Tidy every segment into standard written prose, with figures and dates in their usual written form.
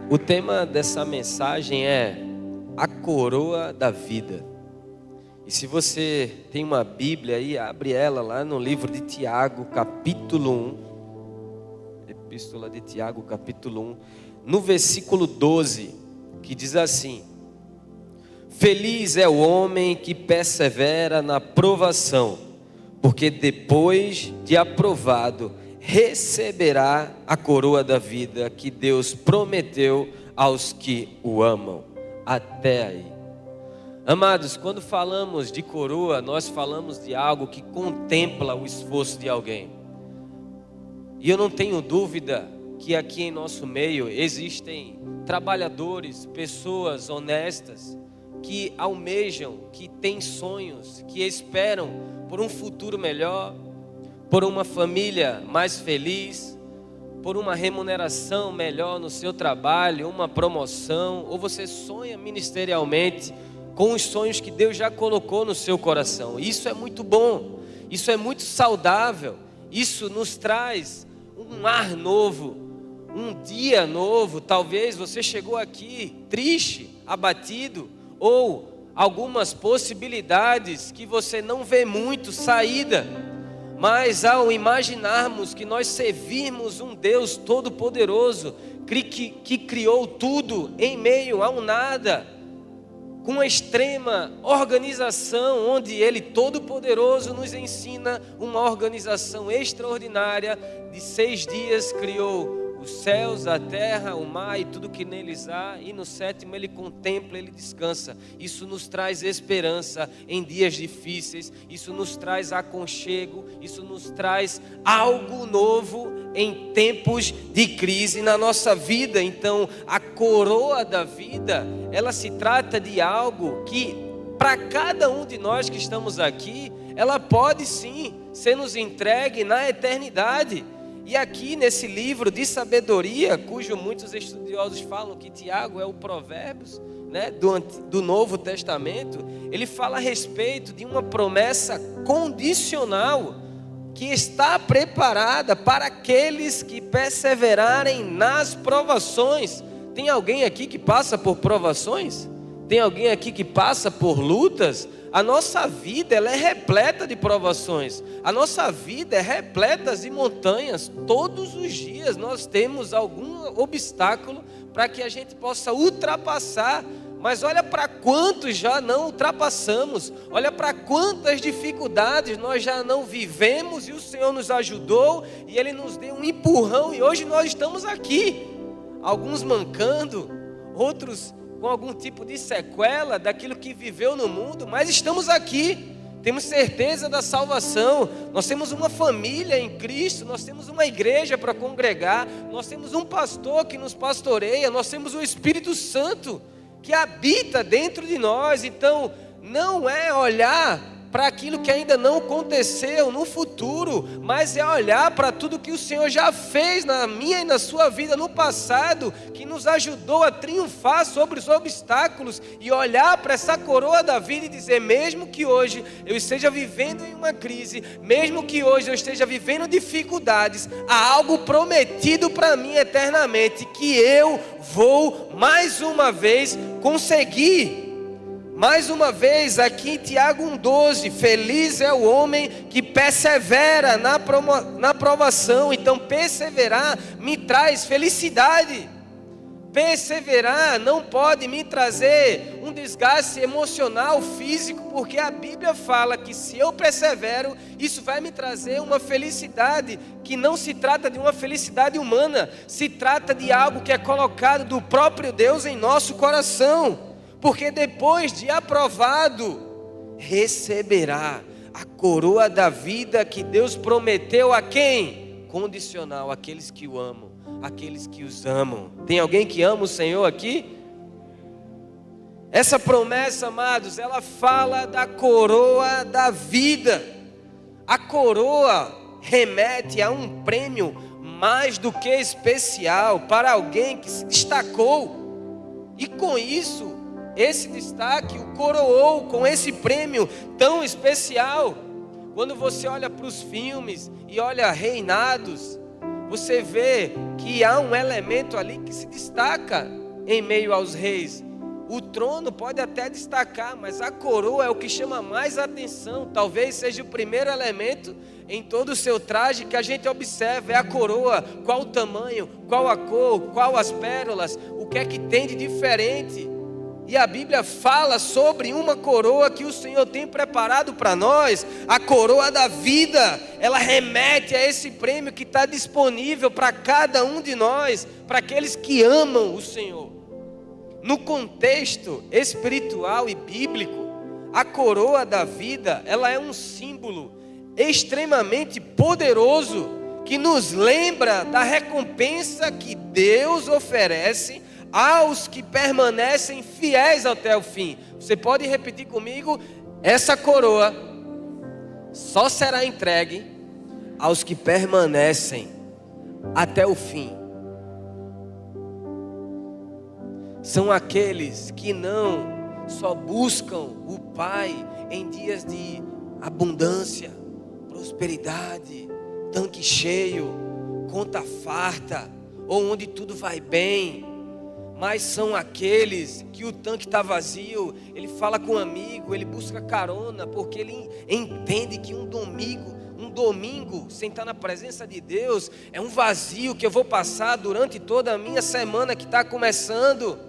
O tema dessa mensagem é a coroa da vida. E se você tem uma Bíblia aí, abre ela lá no livro de Tiago, capítulo 1. Epístola de Tiago, capítulo 1. No versículo 12, que diz assim: Feliz é o homem que persevera na provação, porque depois de aprovado, receberá a coroa da vida que Deus prometeu aos que o amam. Até aí. Amados, quando falamos de coroa, nós falamos de algo que contempla o esforço de alguém. E eu não tenho dúvida que aqui em nosso meio existem trabalhadores, pessoas honestas, que almejam, que têm sonhos, que esperam por um futuro melhor, por uma família mais feliz, por uma remuneração melhor no seu trabalho, uma promoção, ou você sonha ministerialmente com os sonhos que Deus já colocou no seu coração. Isso é muito bom, isso é muito saudável, isso nos traz um ar novo, um dia novo. Talvez você chegou aqui triste, abatido, ou algumas possibilidades que você não vê muito saída. Mas ao imaginarmos que nós servimos um Deus todo-poderoso, que criou tudo em meio ao nada, com uma extrema organização, onde Ele todo-poderoso nos ensina uma organização extraordinária, de 6 dias criou os céus, a terra, o mar e tudo que neles há, e no 7º Ele contempla, Ele descansa. Isso nos traz esperança em dias difíceis, isso nos traz aconchego, isso nos traz algo novo em tempos de crise na nossa vida. Então a coroa da vida, ela se trata de algo que para cada um de nós que estamos aqui, ela pode sim ser nos entregue na eternidade. E aqui nesse livro de sabedoria, cujo muitos estudiosos falam que Tiago é o Provérbios, né, do Novo Testamento, ele fala a respeito de uma promessa condicional que está preparada para aqueles que perseverarem nas provações. Tem alguém aqui que passa por provações? Tem alguém aqui que passa por lutas? A nossa vida, ela é repleta de provações. A nossa vida é repleta de montanhas. Todos os dias nós temos algum obstáculo para que a gente possa ultrapassar. Mas olha para quantos já não ultrapassamos. Olha para quantas dificuldades nós já não vivemos e o Senhor nos ajudou e Ele nos deu um empurrão e hoje nós estamos aqui. Alguns mancando, outros com algum tipo de sequela daquilo que viveu no mundo, mas estamos aqui, temos certeza da salvação, nós temos uma família em Cristo, nós temos uma igreja para congregar, nós temos um pastor que nos pastoreia, nós temos o Espírito Santo que habita dentro de nós. Então não é olhar para aquilo que ainda não aconteceu no futuro, mas é olhar para tudo que o Senhor já fez na minha e na sua vida no passado, que nos ajudou a triunfar sobre os obstáculos, e olhar para essa coroa da vida e dizer: mesmo que hoje eu esteja vivendo em uma crise, mesmo que hoje eu esteja vivendo dificuldades, há algo prometido para mim eternamente, que eu vou mais uma vez conseguir. Mais uma vez, aqui em Tiago 1,12, feliz é o homem que persevera na provação. Então perseverar me traz felicidade. Perseverar não pode me trazer um desgaste emocional, físico, porque a Bíblia fala que se eu persevero, isso vai me trazer uma felicidade, que não se trata de uma felicidade humana, se trata de algo que é colocado do próprio Deus em nosso coração. Porque depois de aprovado, receberá a coroa da vida que Deus prometeu a quem? Condicional, aqueles que o amam, aqueles que os amam. Tem alguém que ama o Senhor aqui? Essa promessa, amados, ela fala da coroa da vida. A coroa remete a um prêmio mais do que especial para alguém que se destacou. E com isso, esse destaque o coroou com esse prêmio tão especial. Quando você olha para os filmes e olha Reinados, você vê que há um elemento ali que se destaca em meio aos reis. O trono pode até destacar, mas a coroa é o que chama mais atenção. Talvez seja o primeiro elemento em todo o seu traje que a gente observa, é a coroa. Qual o tamanho, qual a cor, qual as pérolas, o que é que tem de diferente. E a Bíblia fala sobre uma coroa que o Senhor tem preparado para nós, a coroa da vida. Ela remete a esse prêmio que está disponível para cada um de nós, para aqueles que amam o Senhor. No contexto espiritual e bíblico, a coroa da vida, ela é um símbolo extremamente poderoso que nos lembra da recompensa que Deus oferece aos que permanecem fiéis até o fim. Você pode repetir comigo? Essa coroa só será entregue aos que permanecem até o fim. São aqueles que não só buscam o Pai em dias de abundância, prosperidade, tanque cheio, conta farta, ou onde tudo vai bem, mas são aqueles que o tanque está vazio, ele fala com um amigo, ele busca carona, porque ele entende que um domingo sem estar na presença de Deus é um vazio que eu vou passar durante toda a minha semana que está começando.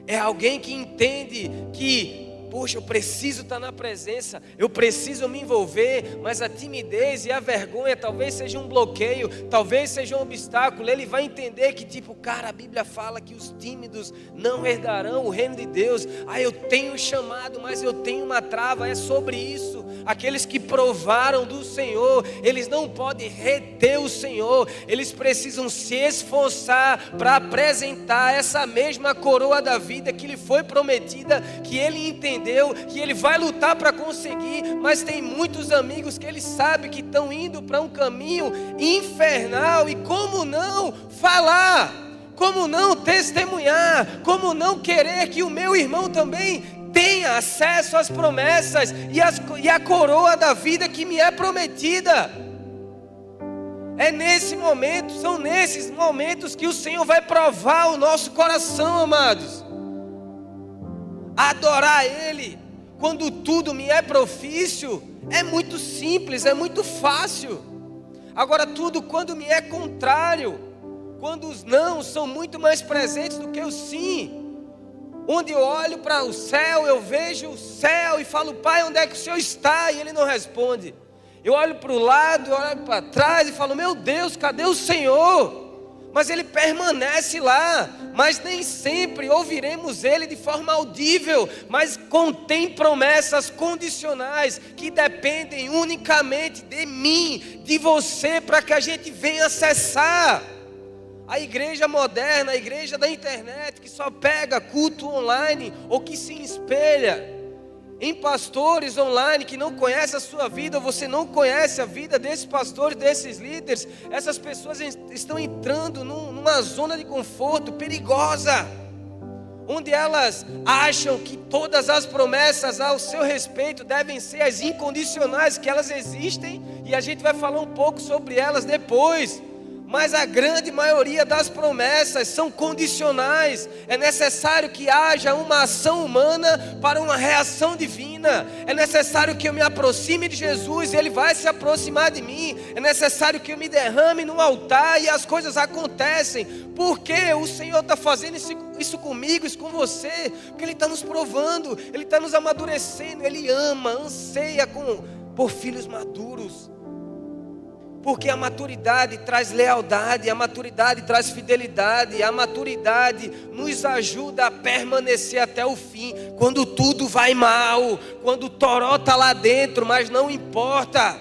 É alguém que entende que, poxa, eu preciso estar na presença, eu preciso me envolver, mas a timidez e a vergonha talvez seja um bloqueio, talvez seja um obstáculo. Ele vai entender que a Bíblia fala que os tímidos não herdarão o reino de Deus. Eu tenho chamado, mas eu tenho uma trava. É sobre isso. Aqueles que provaram do Senhor, eles não podem reter o Senhor, eles precisam se esforçar para apresentar essa mesma coroa da vida que lhe foi prometida, que ele entendeu, que ele vai lutar para conseguir. Mas tem muitos amigos que ele sabe que estão indo para um caminho infernal, e como não falar, como não testemunhar, como não querer que o meu irmão também tenha acesso às promessas e a coroa da vida que me é prometida. São nesses momentos que o Senhor vai provar o nosso coração, amados. Adorar Ele, quando tudo me é propício, é muito simples, é muito fácil. Agora tudo quando me é contrário, quando os não são muito mais presentes do que os sim, onde eu olho para o céu, eu vejo o céu e falo: Pai, onde é que o Senhor está? E Ele não responde. Eu olho para o lado, eu olho para trás e falo: meu Deus, cadê o Senhor? Mas Ele permanece lá, mas nem sempre ouviremos Ele de forma audível, mas contém promessas condicionais que dependem unicamente de mim, de você, para que a gente venha acessar. A igreja moderna, a igreja da internet, que só pega culto online, ou que se espelha em pastores online que não conhecem a sua vida, ou você não conhece a vida desses pastores, desses líderes. Essas pessoas estão entrando numa zona de conforto perigosa, onde elas acham que todas as promessas ao seu respeito devem ser as incondicionais, que elas existem, e a gente vai falar um pouco sobre elas depois. Mas a grande maioria das promessas são condicionais. É necessário que haja uma ação humana para uma reação divina. É necessário que eu me aproxime de Jesus e Ele vai se aproximar de mim. É necessário que eu me derrame no altar e as coisas acontecem. Porque o Senhor está fazendo isso comigo, isso com você? Porque Ele está nos provando, Ele está nos amadurecendo. Ele ama, anseia por filhos maduros. Porque a maturidade traz lealdade, a maturidade traz fidelidade, a maturidade nos ajuda a permanecer até o fim. Quando tudo vai mal, quando o toró está lá dentro, mas não importa.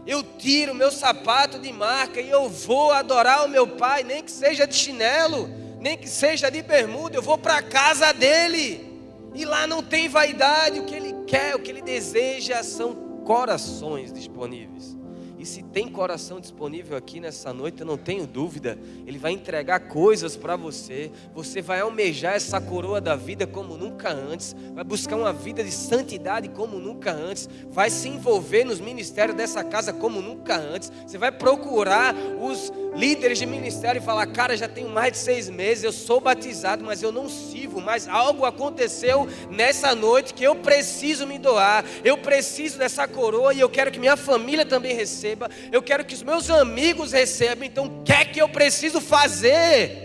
Eu tiro meu sapato de marca e eu vou adorar o meu Pai, nem que seja de chinelo, nem que seja de bermuda, eu vou para a casa dele. E lá não tem vaidade, o que Ele quer, o que Ele deseja são corações disponíveis. E E se tem coração disponível aqui nessa noite, eu não tenho dúvida, Ele vai entregar coisas para você. Você vai almejar essa coroa da vida como nunca antes. Vai buscar uma vida de santidade como nunca antes. Vai se envolver nos ministérios dessa casa como nunca antes. Você vai procurar os líderes de ministério e falar: cara, já tenho mais de 6 meses, eu sou batizado, mas eu não sirvo. Mas algo aconteceu nessa noite que eu preciso me doar. Eu preciso dessa coroa e eu quero que minha família também receba. Eu quero que os meus amigos recebam. Então o que é que eu preciso fazer?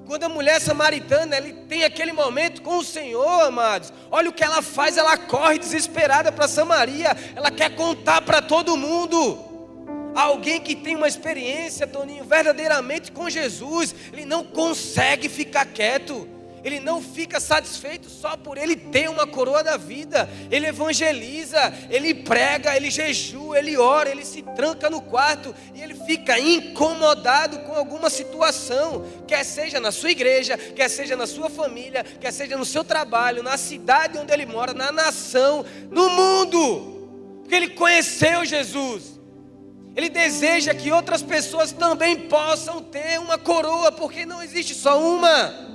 Quando a mulher samaritana, ela tem aquele momento com o Senhor, amados, olha o que ela faz. Ela corre desesperada para Samaria. Ela quer contar para todo mundo. Alguém que tem uma experiência, Toninho, verdadeiramente com Jesus, ele não consegue ficar quieto. Ele não fica satisfeito só por ele ter uma coroa da vida. Ele evangeliza, ele prega, ele jejua, ele ora, ele se tranca no quarto e ele fica incomodado com alguma situação, quer seja na sua igreja, quer seja na sua família, quer seja no seu trabalho, na cidade onde ele mora, na nação, no mundo, porque ele conheceu Jesus. Ele deseja que outras pessoas também possam ter uma coroa, porque não existe só uma.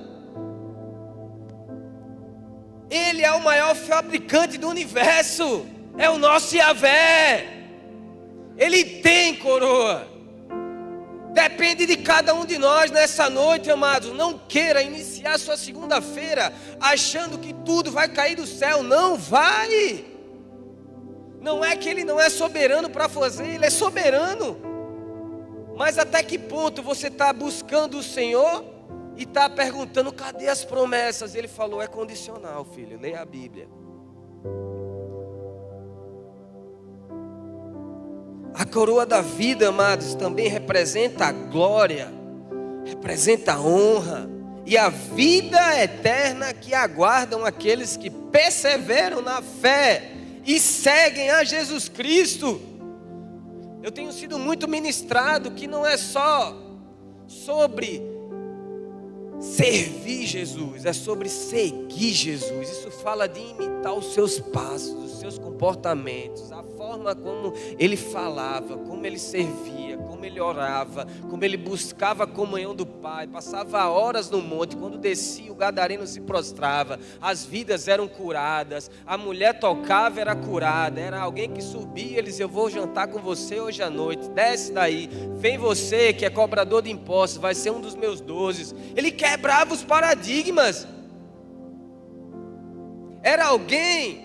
Ele é o maior fabricante do universo, é o nosso Yahvé. Ele tem coroa. Depende de cada um de nós nessa noite, amados. Não queira iniciar sua segunda-feira achando que tudo vai cair do céu. Não vai. Não é que Ele não é soberano para fazer, Ele é soberano. Mas até que ponto você está buscando o Senhor e está perguntando: cadê as promessas? Ele falou: é condicional, filho, leia a Bíblia. A coroa da vida, amados, também representa a glória, representa a honra e a vida eterna que aguardam aqueles que perseveram na fé e seguem a Jesus Cristo. Eu tenho sido muito ministrado que não é só sobre servir Jesus, é sobre seguir Jesus. Isso fala de imitar os seus passos, os seus comportamentos, a forma como ele falava, como ele servia, como ele orava, como ele buscava a comunhão do Pai, passava horas no monte. Quando descia, o gadareno se prostrava, as vidas eram curadas, a mulher tocava, era curada. Era alguém que subia, ele dizia: eu vou jantar com você hoje à noite, desce daí, vem você que é cobrador de impostos, vai ser um dos meus 12. Ele quebrava os paradigmas. Era alguém,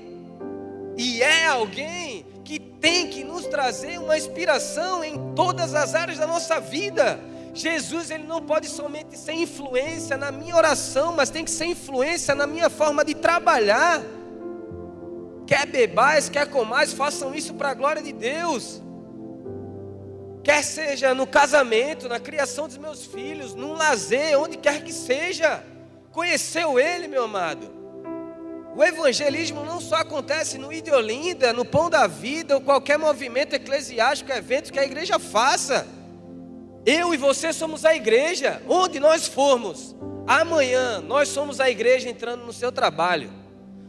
e é alguém, que tem que nos trazer uma inspiração em todas as áreas da nossa vida. Jesus, ele não pode somente ser influência na minha oração, mas tem que ser influência na minha forma de trabalhar. Quer bebais, quer comais, façam isso para a glória de Deus. Quer seja no casamento, na criação dos meus filhos, num lazer, onde quer que seja. Conheceu Ele, meu amado? O evangelismo não só acontece no Ideolinda, no Pão da Vida, ou qualquer movimento eclesiástico, evento que a igreja faça. Eu e você somos a igreja, onde nós formos. Amanhã nós somos a igreja entrando no seu trabalho.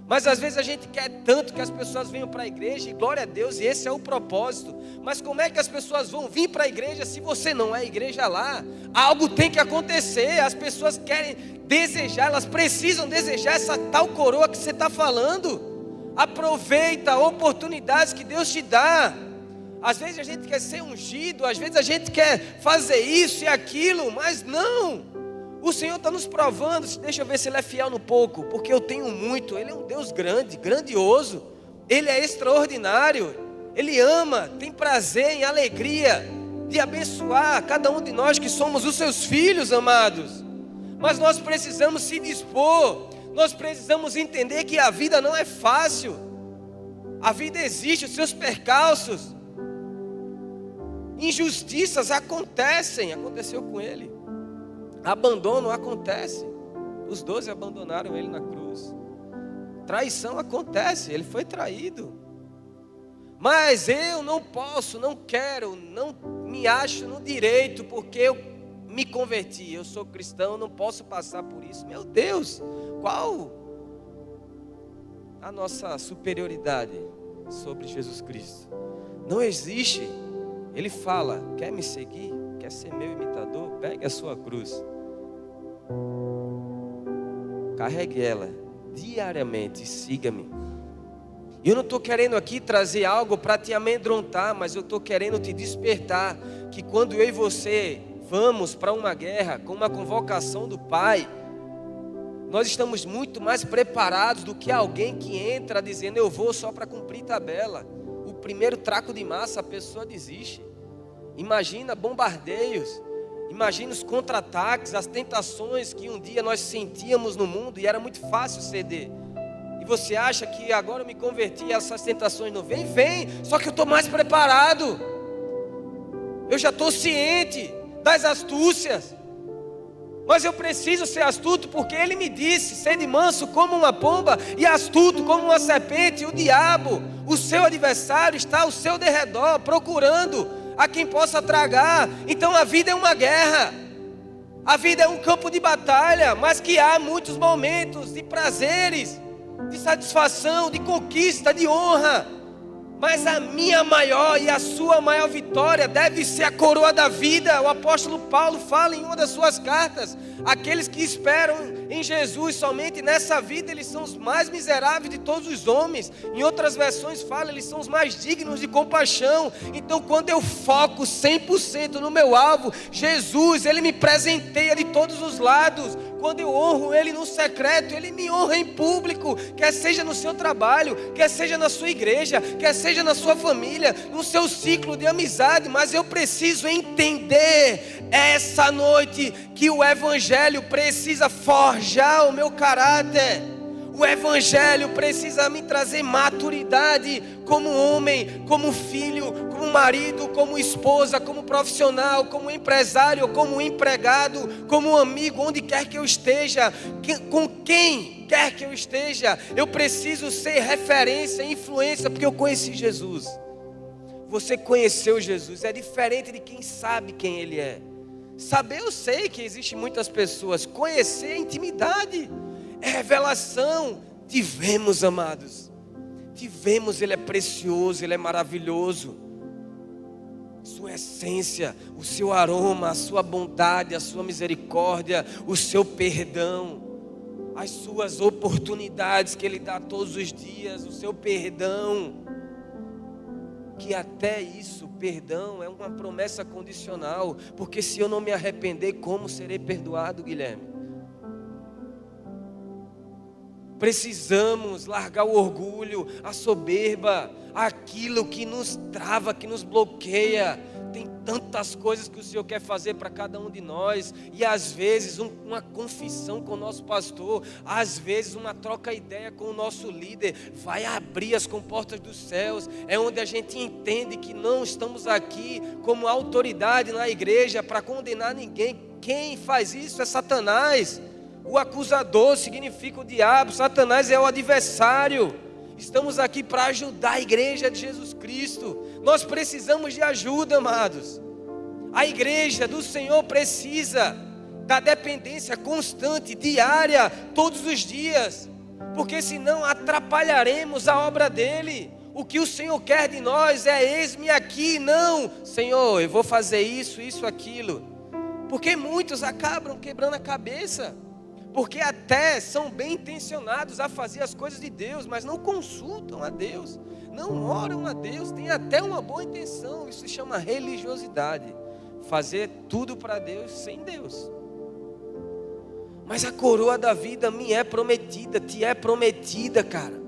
Mas às vezes a gente quer tanto que as pessoas venham para a igreja, e glória a Deus, e esse é o propósito. Mas como é que as pessoas vão vir para a igreja se você não é igreja lá? Algo tem que acontecer. As pessoas querem desejar, elas precisam desejar essa tal coroa que você está falando. Aproveita oportunidades que Deus te dá. Às vezes a gente quer ser ungido, às vezes a gente quer fazer isso e aquilo, mas não. O Senhor está nos provando. Deixa eu ver se Ele é fiel no pouco, porque eu tenho muito. Ele é um Deus grande, grandioso. Ele é extraordinário. Ele ama, tem prazer em alegria de abençoar cada um de nós que somos os seus filhos, amados. Mas nós precisamos se dispor. Nós precisamos entender que a vida não é fácil. A vida existe, os seus percalços. Injustiças acontecem. Aconteceu com ele. Abandono acontece. Os 12 abandonaram ele na cruz. Traição acontece, ele foi traído. Mas eu não posso, não quero, não me acho no direito, porque eu me converti, eu sou cristão, não posso passar por isso. Meu Deus, qual a nossa superioridade sobre Jesus Cristo? Não existe. Ele fala: quer me seguir? Quer ser meu imitador? Pegue a sua cruz. Carregue ela diariamente e siga-me. E eu não estou querendo aqui trazer algo para te amedrontar, mas eu estou querendo te despertar que quando eu e você vamos para uma guerra com uma convocação do Pai, nós estamos muito mais preparados do que alguém que entra dizendo: eu vou só para cumprir tabela. O primeiro traco de massa a pessoa desiste. Imagina bombardeios, imagina os contra-ataques, as tentações que um dia nós sentíamos no mundo e era muito fácil ceder. E você acha que agora eu me converti e essas tentações não vêm? Vem, só que eu estou mais preparado. Eu já estou ciente das astúcias. Mas eu preciso ser astuto porque Ele me disse: sede manso como uma pomba e astuto como uma serpente. O diabo, o seu adversário, está ao seu derredor procurando a quem possa tragar. Então a vida é uma guerra. A vida é um campo de batalha, mas que há muitos momentos de prazeres, de satisfação, de conquista, de honra. Mas a minha maior e a sua maior vitória deve ser a coroa da vida. O apóstolo Paulo fala em uma das suas cartas: aqueles que esperam em Jesus somente nessa vida, eles são os mais miseráveis de todos os homens. Em outras versões fala, eles são os mais dignos de compaixão. Então quando eu foco 100% no meu alvo, Jesus, Ele me presenteia de todos os lados. Quando eu honro Ele no secreto, Ele me honra em público. Quer seja no seu trabalho, quer seja na sua igreja, quer seja na sua família, no seu ciclo de amizade. Mas eu preciso entender essa noite que o Evangelho precisa forjar o meu caráter. O Evangelho precisa me trazer maturidade como homem, como filho, como marido, como esposa, como profissional, como empresário, como empregado, como amigo, onde quer que eu esteja, com quem quer que eu esteja. Eu preciso ser referência, influência, porque eu conheci Jesus. Você conheceu Jesus, é diferente de quem sabe quem Ele é. Saber, eu sei que existem muitas pessoas. Conhecer é intimidade, é revelação. Tivemos, amados, tivemos. Ele é precioso, Ele é maravilhoso. Sua essência, o seu aroma, a sua bondade, a sua misericórdia, o seu perdão, as suas oportunidades que Ele dá todos os dias, o seu perdão. Que até isso, perdão, é uma promessa condicional. Porque se eu não me arrepender, como serei perdoado, Guilherme? Precisamos largar o orgulho, a soberba, aquilo que nos trava, que nos bloqueia. Tem tantas coisas que o Senhor quer fazer para cada um de nós. E às vezes uma confissão com o nosso pastor, às vezes uma troca ideia com o nosso líder, vai abrir as comportas dos céus. É onde a gente entende que não estamos aqui como autoridade na igreja para condenar ninguém. Quem faz isso é Satanás. O acusador significa o diabo, Satanás é o adversário. Estamos aqui para ajudar a igreja de Jesus Cristo. Nós precisamos de ajuda, amados. A igreja do Senhor precisa da dependência constante, diária, todos os dias. Porque senão atrapalharemos a obra dEle. O que o Senhor quer de nós é: eis-me aqui. Não, Senhor, eu vou fazer isso, isso, aquilo. Porque muitos acabam quebrando a cabeça. Porque até são bem intencionados a fazer as coisas de Deus, mas não consultam a Deus, não oram a Deus, tem até uma boa intenção. Isso se chama religiosidade, fazer tudo para Deus sem Deus. Mas a coroa da vida me é prometida, te é prometida, cara.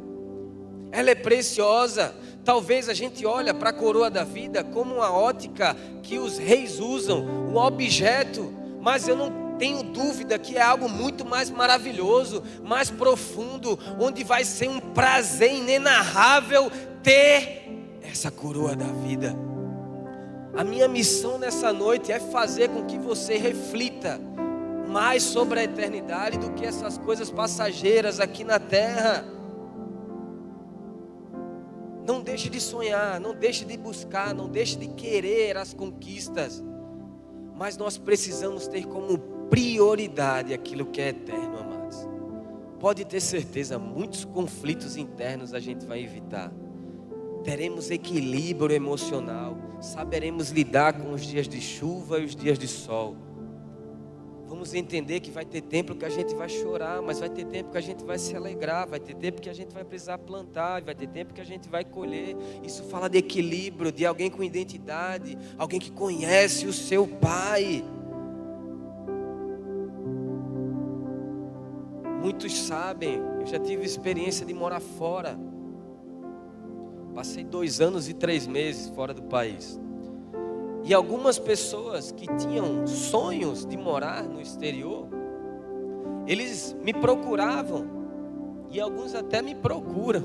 Ela é preciosa. Talvez a gente olhe para a coroa da vida como uma ótica que os reis usam, um objeto, mas eu não tenho dúvida que é algo muito mais maravilhoso, mais profundo, onde vai ser um prazer inenarrável ter essa coroa da vida. A minha missão nessa noite é fazer com que você reflita mais sobre a eternidade do que essas coisas passageiras aqui na terra. Não deixe de sonhar, não deixe de buscar, não deixe de querer as conquistas, mas nós precisamos ter como prioridade aquilo que é eterno, amados. Pode ter certeza, muitos conflitos internos a gente vai evitar. teremos equilíbrio emocional, saberemos lidar com os dias de chuva e os dias de sol. Vamos entender que vai ter tempo que a gente vai chorar, mas vai ter tempo que a gente vai se alegrar, vai ter tempo que a gente vai precisar plantar, vai ter tempo que a gente vai colher. Isso fala de equilíbrio, de alguém com identidade, alguém que conhece o seu Pai. Muitos sabem, eu já tive experiência de morar fora. Passei 2 anos e 3 meses fora do país. E algumas pessoas que tinham sonhos de morar no exterior, eles me procuravam, e alguns até me procuram,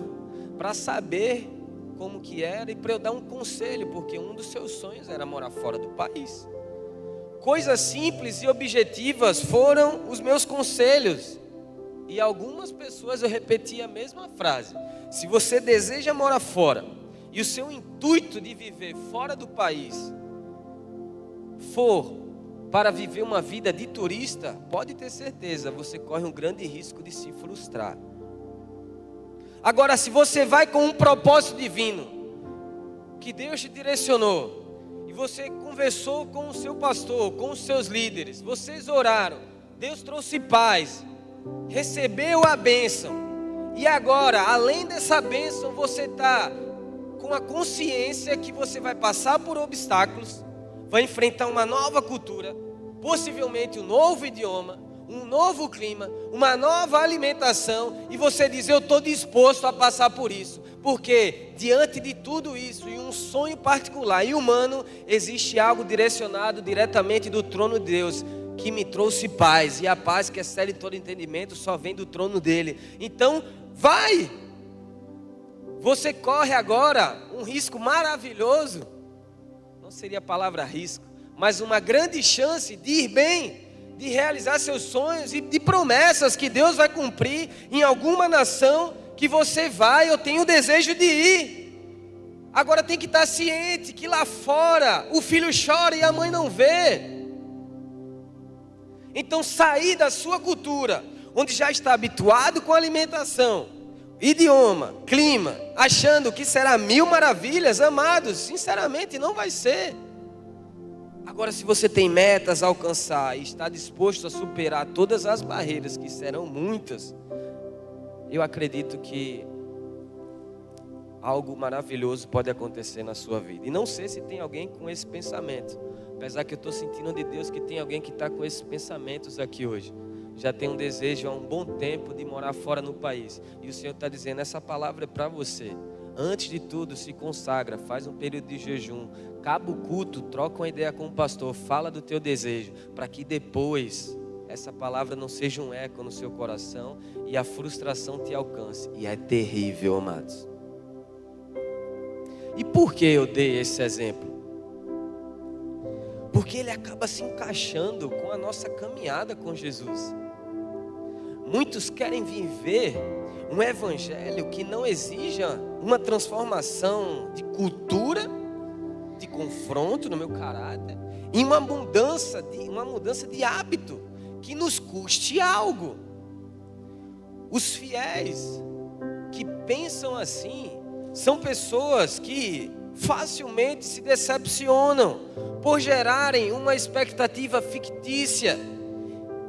para saber como que era e para eu dar um conselho, porque um dos seus sonhos era morar fora do país. Coisas simples e objetivas foram os meus conselhos. E algumas pessoas eu repeti a mesma frase: se você deseja morar fora, e o seu intuito de viver fora do país for para viver uma vida de turista, pode ter certeza, você corre um grande risco de se frustrar. Agora, se você vai com um propósito divino, que Deus te direcionou, e você conversou com o seu pastor, com os seus líderes, vocês oraram, Deus trouxe paz, recebeu a bênção, e agora, além dessa bênção, você está com a consciência que você vai passar por obstáculos, vai enfrentar uma nova cultura, possivelmente um novo idioma, um novo clima, uma nova alimentação, e você diz: eu estou disposto a passar por isso, porque diante de tudo isso, e um sonho particular e humano, existe algo direcionado diretamente do trono de Deus, que me trouxe paz, e a paz que excede todo entendimento só vem do trono dele. Então vai, você corre agora um risco maravilhoso, não seria a palavra risco, mas uma grande chance de ir bem, de realizar seus sonhos e de promessas que Deus vai cumprir em alguma nação que você vai. Eu tenho o desejo de ir. Agora tem que estar ciente que lá fora o filho chora e a mãe não vê. Então sair da sua cultura, onde já está habituado com alimentação, idioma, clima, achando que será mil maravilhas, amados, sinceramente não vai ser. Agora, se você tem metas a alcançar e está disposto a superar todas as barreiras, que serão muitas, eu acredito que algo maravilhoso pode acontecer na sua vida. E não sei se tem alguém com esse pensamento, apesar que eu estou sentindo de Deus que tem alguém que está com esses pensamentos aqui hoje. Já tem um desejo há um bom tempo de morar fora no país, e o Senhor está dizendo: essa palavra é para você. Antes de tudo, se consagra, faz um período de jejum, acaba o culto, troca uma ideia com o pastor, fala do teu desejo, para que depois essa palavra não seja um eco no seu coração e a frustração te alcance. E é terrível, amados. E por que eu dei esse exemplo? Porque ele acaba se encaixando com a nossa caminhada com Jesus. Muitos querem viver um evangelho que não exija uma transformação de cultura, de confronto no meu caráter, e uma mudança de hábito que nos custe algo. Os fiéis que pensam assim são pessoas que facilmente se decepcionam por gerarem uma expectativa fictícia,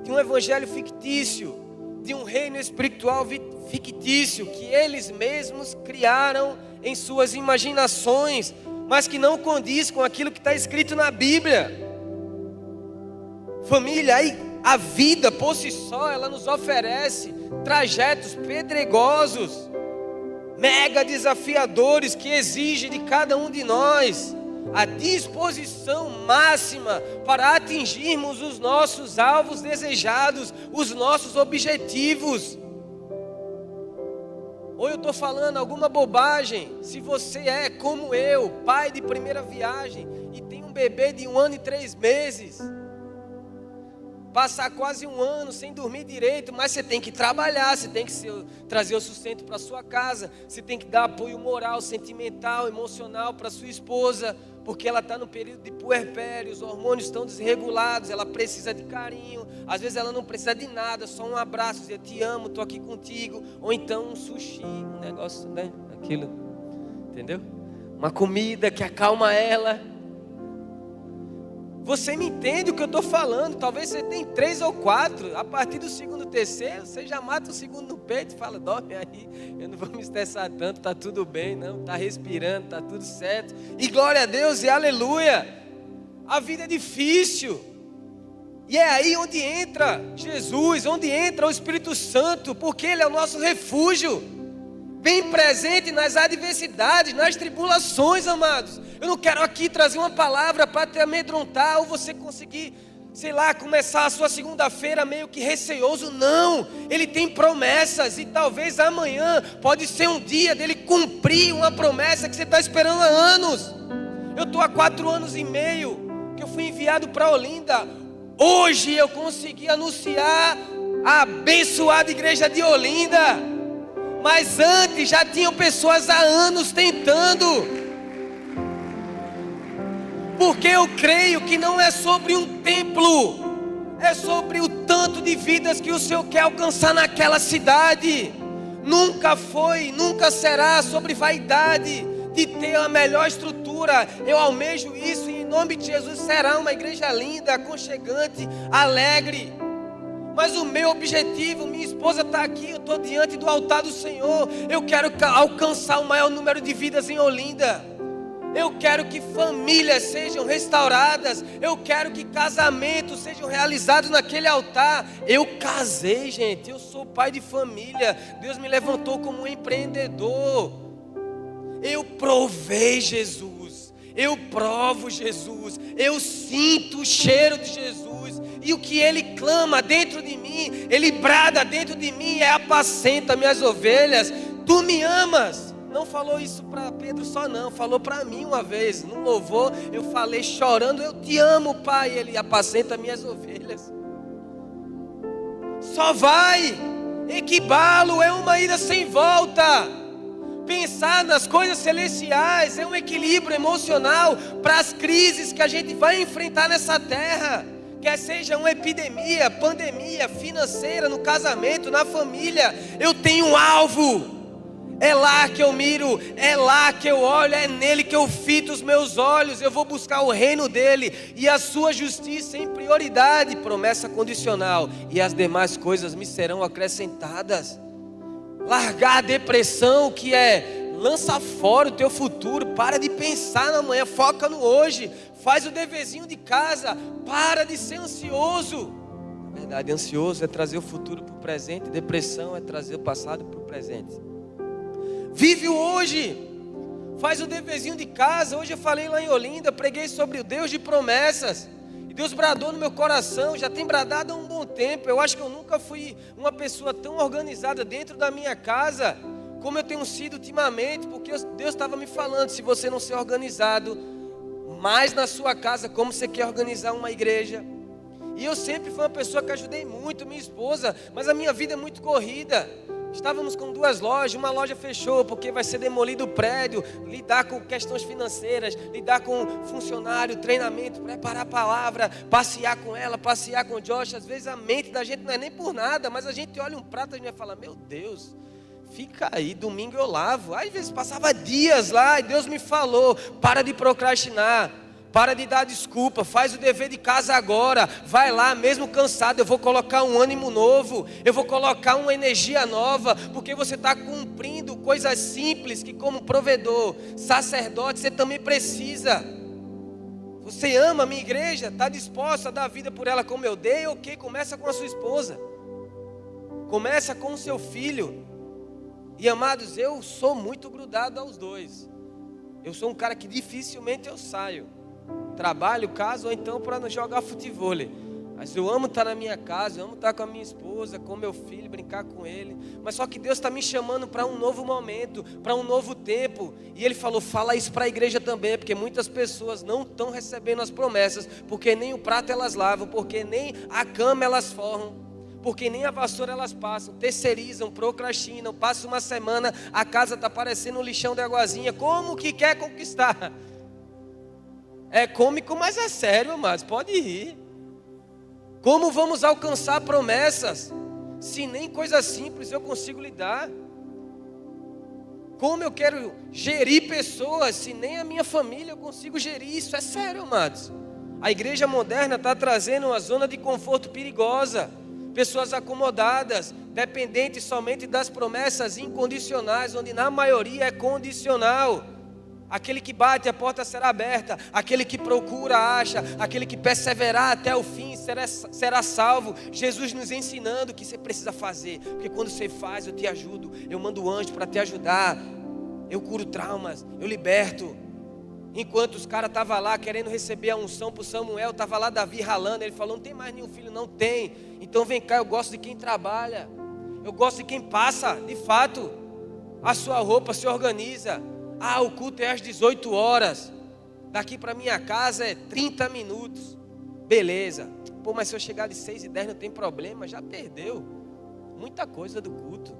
de um evangelho fictício, de um reino espiritual fictício que eles mesmos criaram em suas imaginações, mas que não condiz com aquilo que está escrito na Bíblia. Família, aí a vida por si só, ela nos oferece trajetos pedregosos, mega desafiadores, que exigem de cada um de nós a disposição máxima para atingirmos os nossos alvos desejados, os nossos objetivos. Ou eu estou falando alguma bobagem? Se você é como eu, pai de primeira viagem, e tem um bebê de 1 ano e 3 meses, passar quase 1 ano sem dormir direito, mas você tem que trabalhar, você tem que trazer o sustento para sua casa, você tem que dar apoio moral, sentimental, emocional para sua esposa, porque ela está no período de puerpério, os hormônios estão desregulados, ela precisa de carinho, às vezes ela não precisa de nada, só um abraço, dizer te amo, estou aqui contigo, ou então um sushi, um negócio, né, aquilo, entendeu? Uma comida que acalma ela. Você me entende o que eu estou falando? Talvez você tenha 3 ou 4. A partir do segundo, terceiro, você já mata o segundo no peito e fala, dorme aí. Eu não vou me estressar tanto, tá tudo bem, não. Tá respirando, tá tudo certo. E glória a Deus e aleluia. A vida é difícil. E é aí onde entra Jesus, onde entra o Espírito Santo, porque Ele é o nosso refúgio. Bem presente nas adversidades, nas tribulações, amados. Eu não quero aqui trazer uma palavra para te amedrontar, ou você conseguir, sei lá, começar a sua segunda-feira meio que receoso. Não, Ele tem promessas, e talvez amanhã pode ser um dia dele cumprir uma promessa que você está esperando há anos. Eu estou há 4 anos e meio que eu fui enviado para Olinda. Hoje eu consegui anunciar a abençoada igreja de Olinda. Mas antes já tinham pessoas há anos tentando. Porque eu creio que não é sobre um templo, é sobre o tanto de vidas que o Senhor quer alcançar naquela cidade. Nunca foi, nunca será sobre vaidade de ter a melhor estrutura. Eu almejo isso e em nome de Jesus será uma igreja linda, aconchegante, alegre. Mas o meu objetivo, minha esposa está aqui, eu estou diante do altar do Senhor. Eu quero alcançar o maior número de vidas em Olinda. Eu quero que famílias sejam restauradas. Eu quero que casamentos sejam realizados naquele altar. Eu casei, gente, eu sou pai de família. Deus me levantou como um empreendedor. Eu provei Jesus. Eu provo Jesus. Eu sinto o cheiro de Jesus. E o que Ele clama dentro de mim, Ele brada dentro de mim, é apacenta minhas ovelhas. Tu me amas. Não falou isso para Pedro só não, falou para mim uma vez. No louvor eu falei chorando, eu te amo, Pai. Ele apacenta minhas ovelhas. Só vai. Equibalo é uma ida sem volta. Pensar nas coisas celestiais é um equilíbrio emocional para as crises que a gente vai enfrentar nessa terra. Quer seja uma epidemia, pandemia, financeira, no casamento, na família, eu tenho um alvo. É lá que eu miro, é lá que eu olho, é nele que eu fito os meus olhos. Eu vou buscar o reino dele e a sua justiça em prioridade, promessa condicional. E as demais coisas me serão acrescentadas. Largar a depressão que é, lança fora o teu futuro, para de pensar no amanhã, foca no hoje. Faz o deverzinho de casa, para de ser ansioso. Na verdade, ansioso é trazer o futuro para o presente, depressão é trazer o passado para o presente. Vive o hoje, faz o deverzinho de casa. Hoje eu falei lá em Olinda, preguei sobre o Deus de promessas. E Deus bradou no meu coração, já tem bradado há um bom tempo. Eu acho que eu nunca fui uma pessoa tão organizada dentro da minha casa como eu tenho sido ultimamente, porque Deus estava me falando, se você não ser organizado mais na sua casa, como você quer organizar uma igreja? E eu sempre fui uma pessoa que ajudei muito minha esposa, mas a minha vida é muito corrida. Estávamos com 2 lojas, uma loja fechou porque vai ser demolido o prédio, lidar com questões financeiras, lidar com funcionário, treinamento, preparar a palavra, passear com ela, passear com o Josh. Às vezes a mente da gente não é nem por nada, mas a gente olha um prato e a gente vai falar, meu Deus, fica aí, domingo eu lavo. Às vezes passava dias lá e Deus me falou, para de procrastinar, para de dar desculpa, faz o dever de casa agora, vai lá mesmo cansado, eu vou colocar um ânimo novo, eu vou colocar uma energia nova, porque você está cumprindo coisas simples que como provedor, sacerdote, você também precisa. Você ama a minha igreja, está disposto a dar a vida por ela como eu dei? Ok, começa com a sua esposa, começa com o seu filho. E amados, eu sou muito grudado aos 2. Eu sou um cara que dificilmente eu saio. Trabalho, caso ou então para não jogar futebol. Mas eu amo estar na minha casa, eu amo estar com a minha esposa, com meu filho, brincar com ele. Mas só que Deus está me chamando para um novo momento, para um novo tempo. E Ele falou, fala isso para a igreja também, porque muitas pessoas não estão recebendo as promessas, porque nem o prato elas lavam, porque nem a cama elas forram, porque nem a vassoura elas passam, terceirizam, procrastinam, passa uma semana, a casa está parecendo um lixão de aguazinha. Como que quer conquistar? É cômico, mas é sério, amados, pode rir. Como vamos alcançar promessas, se nem coisas simples eu consigo lidar? Como eu quero gerir pessoas se nem a minha família eu consigo gerir? Isso é sério, amados. A igreja moderna está trazendo uma zona de conforto perigosa. Pessoas acomodadas, dependentes somente das promessas incondicionais, onde na maioria é condicional. Aquele que bate, a porta será aberta. Aquele que procura, acha. Aquele que perseverar até o fim será salvo. Jesus nos ensinando o que você precisa fazer. Porque quando você faz, eu te ajudo. Eu mando o anjo para te ajudar. Eu curo traumas, eu liberto. Enquanto os caras estavam lá querendo receber a unção para o Samuel, estava lá Davi ralando. Ele falou, não tem mais nenhum filho, não tem. Então vem cá, eu gosto de quem trabalha. Eu gosto de quem passa, de fato. A sua roupa se organiza. Ah, o culto é às 18 horas. Daqui para minha casa é 30 minutos. Beleza. Pô, mas se eu chegar de 6h10 não tem problema. Já perdeu muita coisa do culto.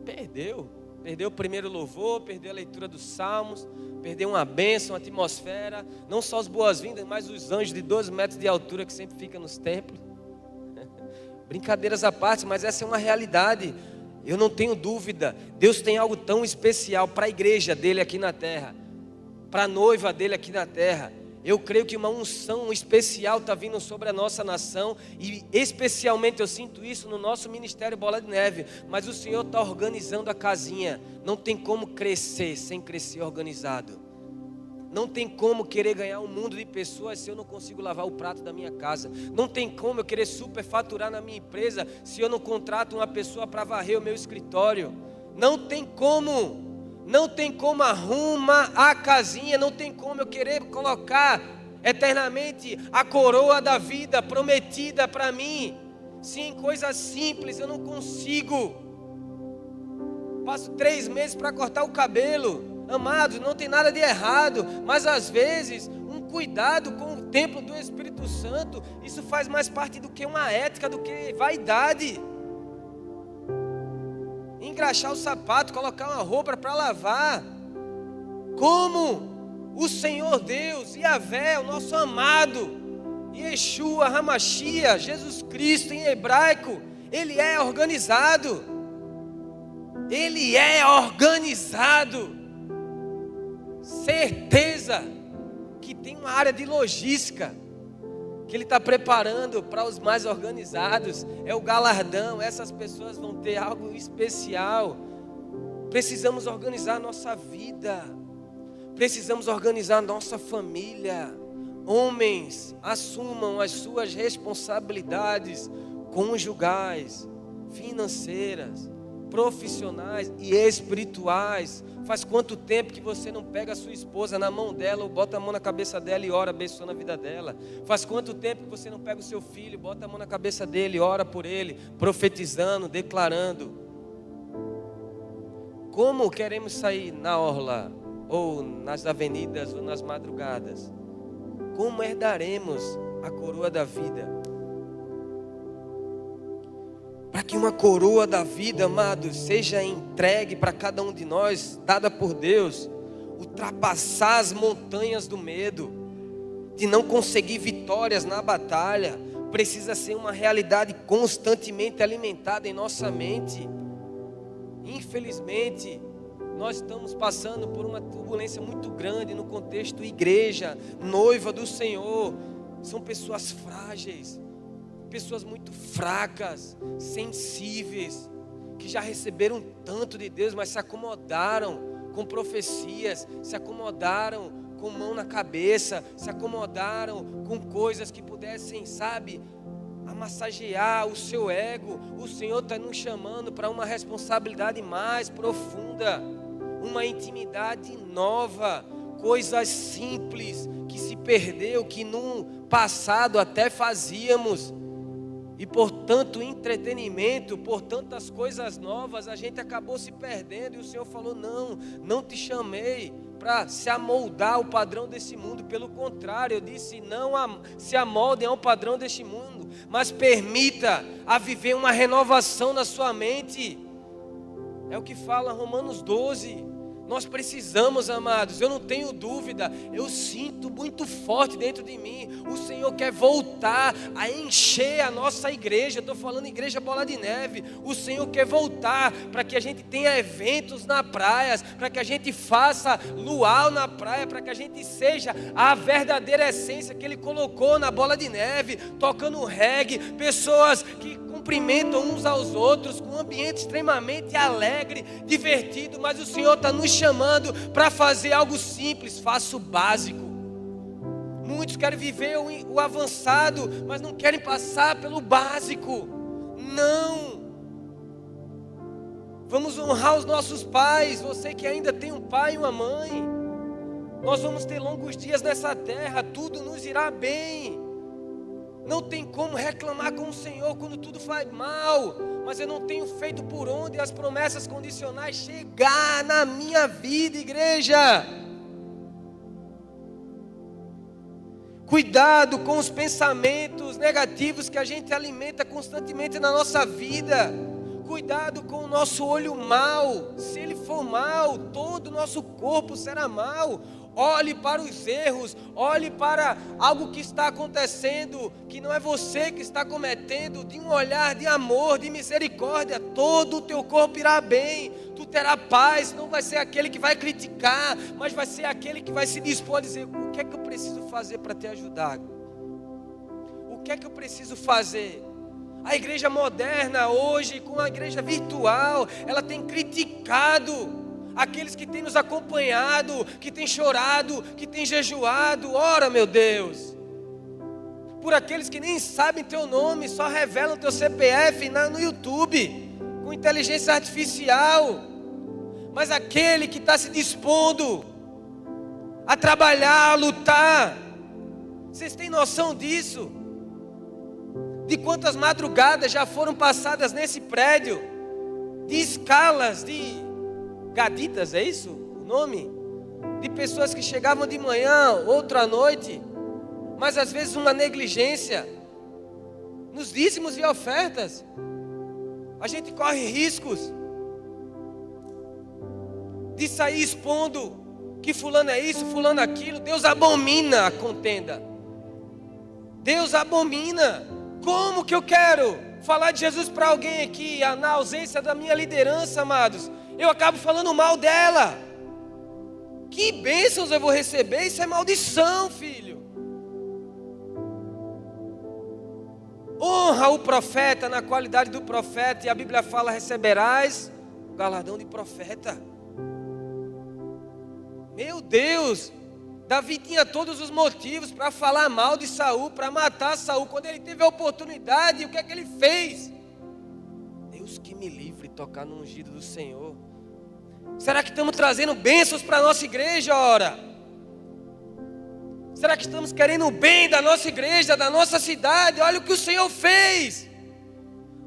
Perdeu o primeiro louvor, perdeu a leitura dos salmos, perdeu uma bênção, uma atmosfera, não só as boas-vindas, mas os anjos de 12 metros de altura que sempre ficam nos templos. Brincadeiras à parte, mas essa é uma realidade. Eu não tenho dúvida, Deus tem algo tão especial para a igreja dele aqui na terra, para a noiva dele aqui na terra. Eu creio que uma unção especial está vindo sobre a nossa nação, e especialmente eu sinto isso no nosso ministério Bola de Neve. Mas o Senhor está organizando a casinha. Não tem como crescer sem crescer organizado. Não tem como querer ganhar um mundo de pessoas se eu não consigo lavar o prato da minha casa. Não tem como eu querer superfaturar na minha empresa se eu não contrato uma pessoa para varrer o meu escritório. Não tem como. Não tem como arrumar a casinha, não tem como eu querer colocar eternamente a coroa da vida prometida para mim. Se em coisas simples eu não consigo. Passo 3 meses para cortar o cabelo. Amados, não tem nada de errado, mas às vezes um cuidado com o templo do Espírito Santo, isso faz mais parte do que uma ética, do que vaidade. Engraxar o sapato, colocar uma roupa para lavar. Como o Senhor Deus, Yahvé, o nosso amado, Yeshua, Hamashia, Jesus Cristo em hebraico, Ele é organizado. Ele é organizado. Certeza que tem uma área de logística que Ele está preparando para os mais organizados. É o galardão, essas pessoas vão ter algo especial. Precisamos organizar a nossa vida, precisamos organizar a nossa família. Homens, assumam as suas responsabilidades conjugais, financeiras, profissionais e espirituais. Faz quanto tempo que você não pega a sua esposa na mão dela, ou bota a mão na cabeça dela e ora abençoando a vida dela? Faz quanto tempo que você não pega o seu filho, bota a mão na cabeça dele e ora por ele, profetizando, declarando? Como queremos sair na orla, ou nas avenidas, ou nas madrugadas? Como herdaremos a coroa da vida? Para que uma coroa da vida, amados, seja entregue para cada um de nós, dada por Deus, ultrapassar as montanhas do medo, de não conseguir vitórias na batalha, precisa ser uma realidade constantemente alimentada em nossa mente. Infelizmente, nós estamos passando por uma turbulência muito grande no contexto igreja, noiva do Senhor. São pessoas frágeis, pessoas muito fracas, sensíveis, que já receberam tanto de Deus, mas se acomodaram com profecias, se acomodaram com mão na cabeça, se acomodaram com coisas que pudessem, sabe, massagear o seu ego. O Senhor está nos chamando para uma responsabilidade mais profunda, uma intimidade nova, coisas simples que se perdeu, que no passado até fazíamos. E por tanto entretenimento, por tantas coisas novas, a gente acabou se perdendo. E o Senhor falou, não te chamei para se amoldar ao padrão desse mundo. Pelo contrário, eu disse, não se amoldem ao padrão deste mundo, mas permita a viver uma renovação na sua mente. É o que fala Romanos 12. Nós precisamos, amados, eu não tenho dúvida, eu sinto muito forte dentro de mim, o Senhor quer voltar a encher a nossa igreja, estou falando igreja Bola de Neve, o Senhor quer voltar para que a gente tenha eventos na praia, para que a gente faça luau na praia, para que a gente seja a verdadeira essência que Ele colocou na Bola de Neve, tocando reggae, pessoas que cumprimentam uns aos outros, com um ambiente extremamente alegre, divertido, mas o Senhor está nos chamando para fazer algo simples, faça o básico. Muitos querem viver o avançado, mas não querem passar pelo básico. Não. Vamos honrar os nossos pais, você que ainda tem um pai e uma mãe. Nós vamos ter longos dias nessa terra, tudo nos irá bem. Não tem como reclamar com o Senhor quando tudo faz mal, mas eu não tenho feito por onde as promessas condicionais chegar na minha vida, igreja. Cuidado com os pensamentos negativos que a gente alimenta constantemente na nossa vida. Cuidado com o nosso olho mau. Se ele for mau, todo o nosso corpo será mau. Olhe para os erros, olhe para algo que está acontecendo, que não é você que está cometendo, de um olhar de amor, de misericórdia, todo o teu corpo irá bem, tu terás paz, não vai ser aquele que vai criticar, mas vai ser aquele que vai se dispor a dizer, o que é que eu preciso fazer para te ajudar? O que é que eu preciso fazer? A igreja moderna hoje, com a igreja virtual, ela tem criticado aqueles que têm nos acompanhado, que têm chorado, que têm jejuado. Ora, meu Deus, por aqueles que nem sabem teu nome, só revelam teu CPF no YouTube, com inteligência artificial. Mas aquele que está se dispondo a trabalhar, a lutar, vocês têm noção disso? De quantas madrugadas já foram passadas nesse prédio, de escalas, de gaditas, é isso o nome? De pessoas que chegavam de manhã, outra à noite, mas às vezes uma negligência nos dízimos e ofertas. A gente corre riscos de sair expondo que fulano é isso, fulano é aquilo. Deus abomina a contenda. Deus abomina. Como que eu quero falar de Jesus para alguém aqui, na ausência da minha liderança, amados? Eu acabo falando mal dela. Que bênçãos eu vou receber? Isso é maldição, filho. Honra o profeta na qualidade do profeta. E a Bíblia fala, receberás o galardão de profeta. Meu Deus, Davi tinha todos os motivos para falar mal de Saul, para matar Saul. Quando ele teve a oportunidade, o que é que ele fez? Deus que me livre de tocar no ungido do Senhor. Será que estamos trazendo bênçãos para a nossa igreja, ora? Será que estamos querendo o bem da nossa igreja, da nossa cidade? Olha o que o Senhor fez.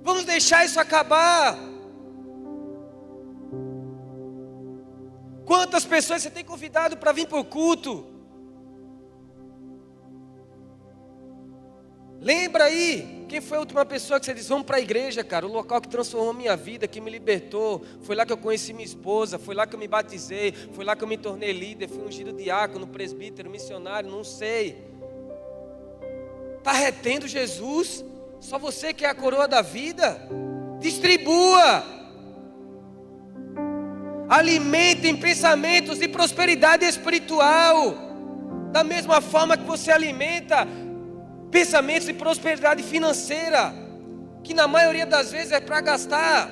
Vamos deixar isso acabar. Quantas pessoas você tem convidado para vir para o culto? Lembra aí, quem foi a última pessoa que você disse, vamos para a igreja, cara, o local que transformou a minha vida, que me libertou, foi lá que eu conheci minha esposa, foi lá que eu me batizei, foi lá que eu me tornei líder, fui ungido diácono, presbítero, missionário, não sei. Está retendo Jesus? Só você que é a coroa da vida? Distribua. Alimentem pensamentos de prosperidade espiritual, da mesma forma que você alimenta pensamentos de prosperidade financeira, que na maioria das vezes é para gastar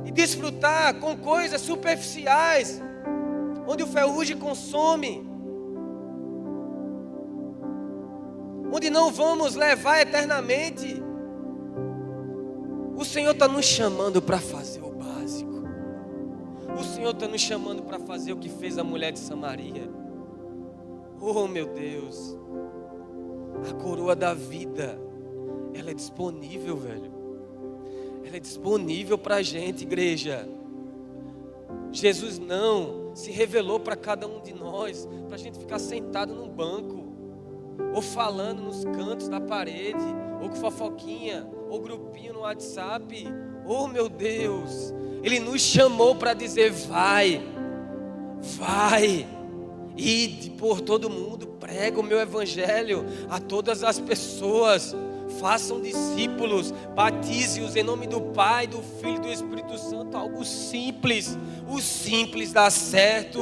e desfrutar com coisas superficiais, onde o ferrugem consome, onde não vamos levar eternamente. O Senhor está nos chamando para fazer o básico. O Senhor está nos chamando para fazer o que fez a mulher de Samaria. Oh, meu Deus. A coroa da vida, ela é disponível, velho. Ela é disponível para a gente, igreja. Jesus não se revelou para cada um de nós, para a gente ficar sentado num banco, ou falando nos cantos da parede, ou com fofoquinha, ou grupinho no WhatsApp. Oh, meu Deus. Ele nos chamou para dizer, vai Vai, ide por todo mundo, prega o meu evangelho a todas as pessoas. Façam discípulos, batize-os em nome do Pai, do Filho e do Espírito Santo. Algo simples. O simples dá certo.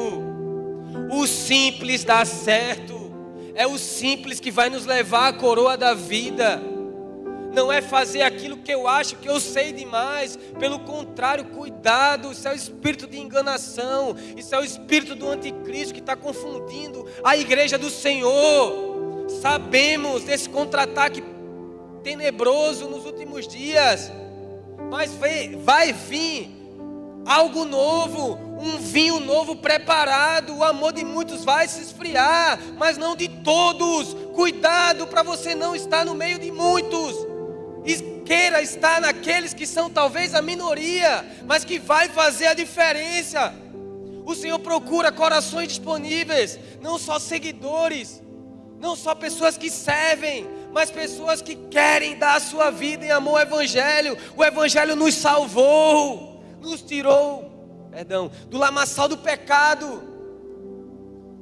O simples dá certo. É o simples que vai nos levar à coroa da vida. Não é fazer aquilo que eu acho que eu sei demais. Pelo contrário, cuidado. Isso é o espírito de enganação. Isso é o espírito do anticristo que está confundindo a igreja do Senhor. Sabemos desse contra-ataque tenebroso nos últimos dias, mas vai vir algo novo, um vinho novo preparado. O amor de muitos vai se esfriar, mas não de todos. Cuidado para você não estar no meio de muitos e queira estar naqueles que são talvez a minoria, mas que vai fazer a diferença. O Senhor procura corações disponíveis, não só seguidores, não só pessoas que servem, mas pessoas que querem dar a sua vida em amor ao Evangelho. O Evangelho nos salvou, nos tirou, do lamaçal do pecado,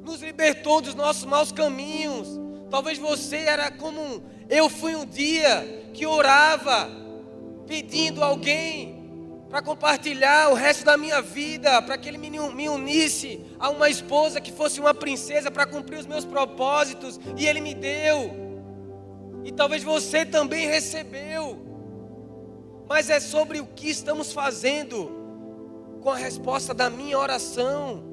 nos libertou dos nossos maus caminhos. Talvez você era como eu fui um dia, que orava, pedindo a alguém para compartilhar o resto da minha vida, para que ele me unisse a uma esposa que fosse uma princesa para cumprir os meus propósitos, e ele me deu. E talvez você também recebeu, mas é sobre o que estamos fazendo com a resposta da minha oração.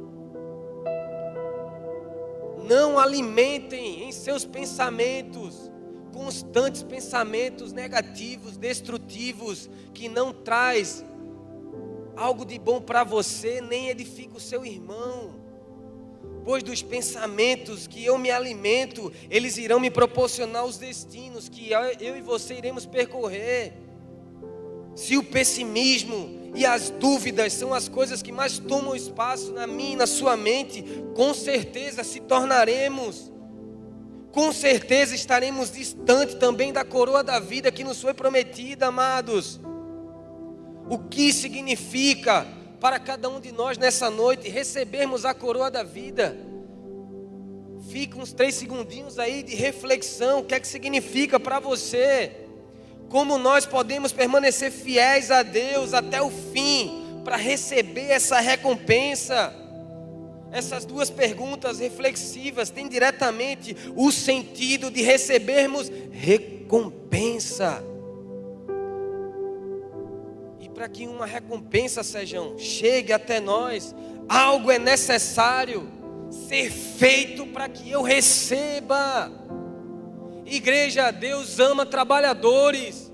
Não alimentem em seus pensamentos constantes pensamentos negativos, destrutivos, que não traz algo de bom para você, nem edifica o seu irmão. Pois dos pensamentos que eu me alimento, eles irão me proporcionar os destinos que eu e você iremos percorrer. Se o pessimismo e as dúvidas são as coisas que mais tomam espaço na minha e na sua mente, com certeza se tornaremos, com certeza estaremos distante também da coroa da vida que nos foi prometida, amados. O que significa para cada um de nós nessa noite recebermos a coroa da vida? Fica uns 3 segundinhos aí de reflexão. O que é que significa para você? Como nós podemos permanecer fiéis a Deus até o fim para receber essa recompensa? Essas duas perguntas reflexivas têm diretamente o sentido de recebermos recompensa. Para que uma recompensa, Sejão, chegue até nós, algo é necessário ser feito para que eu receba. Igreja, Deus ama trabalhadores.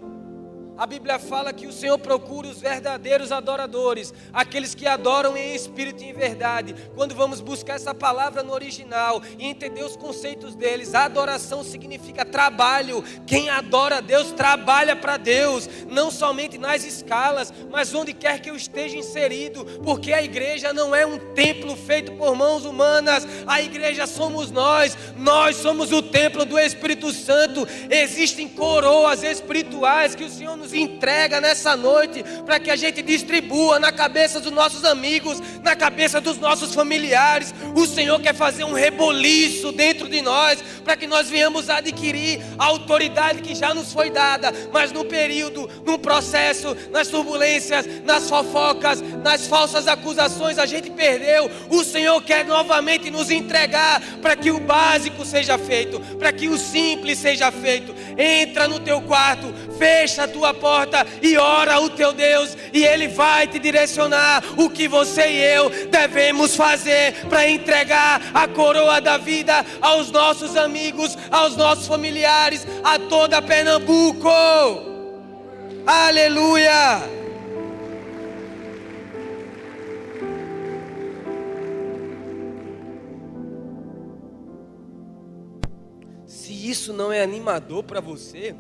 A Bíblia fala que o Senhor procura os verdadeiros adoradores, aqueles que adoram em espírito e em verdade. Quando vamos buscar essa palavra no original e entender os conceitos deles, a adoração significa trabalho. Quem adora a Deus trabalha para Deus, não somente nas escalas, mas onde quer que eu esteja inserido, porque a igreja não é um templo feito por mãos humanas. A igreja somos nós somos o templo do Espírito Santo. Existem coroas espirituais que o Senhor nos entrega nessa noite, para que a gente distribua na cabeça dos nossos amigos, na cabeça dos nossos familiares. O Senhor quer fazer um reboliço dentro de nós, para que nós venhamos a adquirir a autoridade que já nos foi dada, mas no período, no processo, nas turbulências, nas fofocas, nas falsas acusações, a gente perdeu. O Senhor quer novamente nos entregar, para que o básico seja feito, para que o simples seja feito. Entra no teu quarto, fecha a tua porta e ora ao teu Deus, e Ele vai te direcionar o que você e eu devemos fazer para entregar a coroa da vida aos nossos amigos, aos nossos familiares, a toda Pernambuco. Aleluia! Se isso não é animador para você,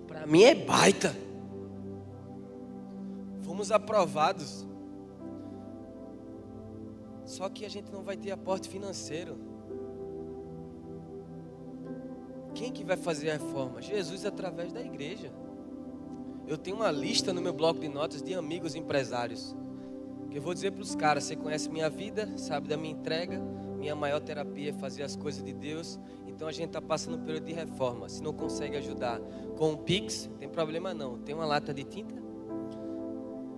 para mim é baita. Fomos aprovados. Só que a gente não vai ter aporte financeiro. Quem que vai fazer a reforma? Jesus, através da igreja. Eu tenho uma lista no meu bloco de notas de amigos empresários, Que eu vou dizer para os caras: você conhece minha vida, sabe da minha entrega, minha maior terapia é fazer as coisas de Deus. Então a gente está passando um período de reforma. Se não consegue ajudar com o Pix, não tem problema não. Tem uma lata de tinta,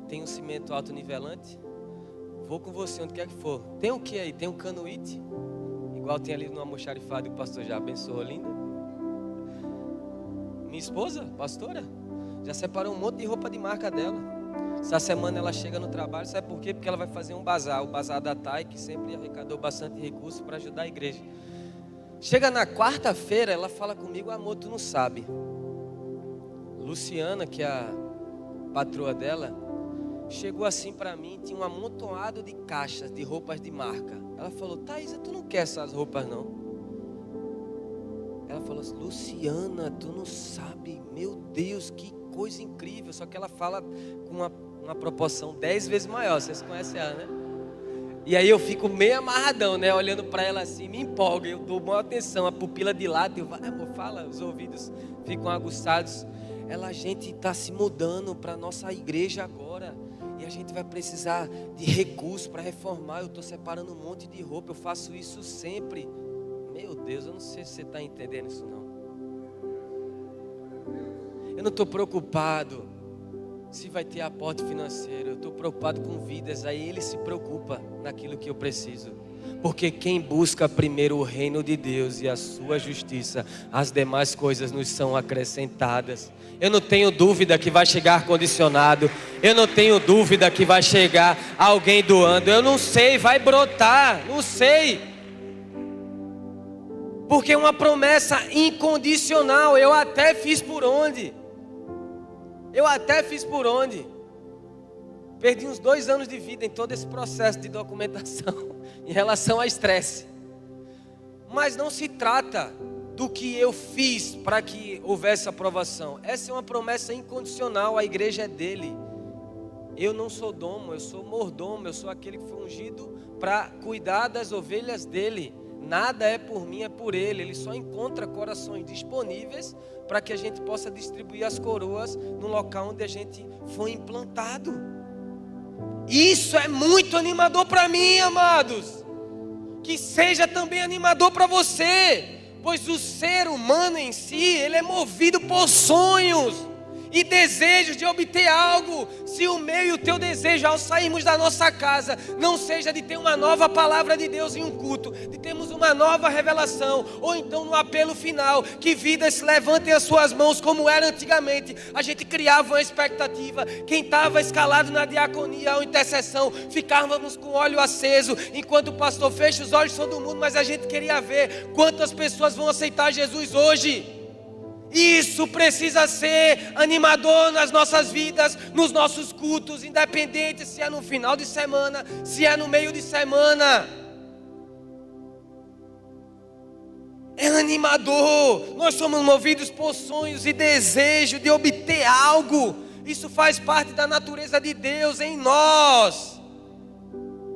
tem um cimento autonivelante, vou com você onde quer que for. Tem o que aí? Tem um canuíte, igual tem ali no almoxarifado que o pastor já abençoou, linda. Minha esposa, pastora, já separou um monte de roupa de marca dela. Essa semana ela chega no trabalho, sabe por quê? Porque ela vai fazer um bazar, o bazar da TAI, que sempre arrecadou bastante recurso para ajudar a igreja. Chega na quarta-feira, ela fala comigo: amor, tu não sabe. Luciana, que é a patroa dela, chegou assim para mim, tinha um amontoado de caixas de roupas de marca. Ela falou: Thaisa, tu não quer essas roupas não? Ela falou assim: Luciana, tu não sabe, meu Deus, que coisa incrível. Só que ela fala com uma proporção 10 vezes maior, vocês conhecem ela, né? E aí eu fico meio amarradão, né? Olhando para ela assim, me empolga, eu dou maior atenção, a pupila dilata, eu vai, amor, fala, os ouvidos ficam aguçados. A gente está se mudando para a nossa igreja agora, e a gente vai precisar de recursos para reformar. Eu estou separando um monte de roupa, eu faço isso sempre. Meu Deus, eu não sei se você está entendendo isso não. Eu não estou preocupado se vai ter aporte financeiro, eu estou preocupado com vidas. Aí Ele se preocupa naquilo que eu preciso. Porque quem busca primeiro o reino de Deus e a sua justiça, as demais coisas nos são acrescentadas. Eu não tenho dúvida que vai chegar ar-condicionado, eu não tenho dúvida que vai chegar alguém doando, eu não sei, vai brotar, não sei. Porque é uma promessa incondicional. Eu até fiz por onde. Perdi uns 2 anos de vida em todo esse processo de documentação em relação a estresse. Mas não se trata do que eu fiz para que houvesse aprovação. Essa é uma promessa incondicional, a igreja é dele. Eu não sou domo, eu sou mordomo, eu sou aquele que foi ungido para cuidar das ovelhas dele. Nada é por mim, é por ele. Ele só encontra corações disponíveis para que a gente possa distribuir as coroas no local onde a gente foi implantado. Isso é muito animador para mim, amados. Que seja também animador para você. Pois o ser humano em si, ele é movido por sonhos e desejos de obter algo. Se o meu e o teu desejo ao sairmos da nossa casa não seja de ter uma nova palavra de Deus em um culto, de termos uma nova revelação, ou então no apelo final, que vidas levantem as suas mãos como era antigamente. A gente criava uma expectativa, quem estava escalado na diaconia ou intercessão, ficávamos com o óleo aceso, enquanto o pastor fecha os olhos de todo mundo, mas a gente queria ver quantas pessoas vão aceitar Jesus hoje. Isso precisa ser animador nas nossas vidas, nos nossos cultos, independente se é no final de semana, se é no meio de semana. É animador. Nós somos movidos por sonhos e desejo de obter algo. Isso faz parte da natureza de Deus em nós.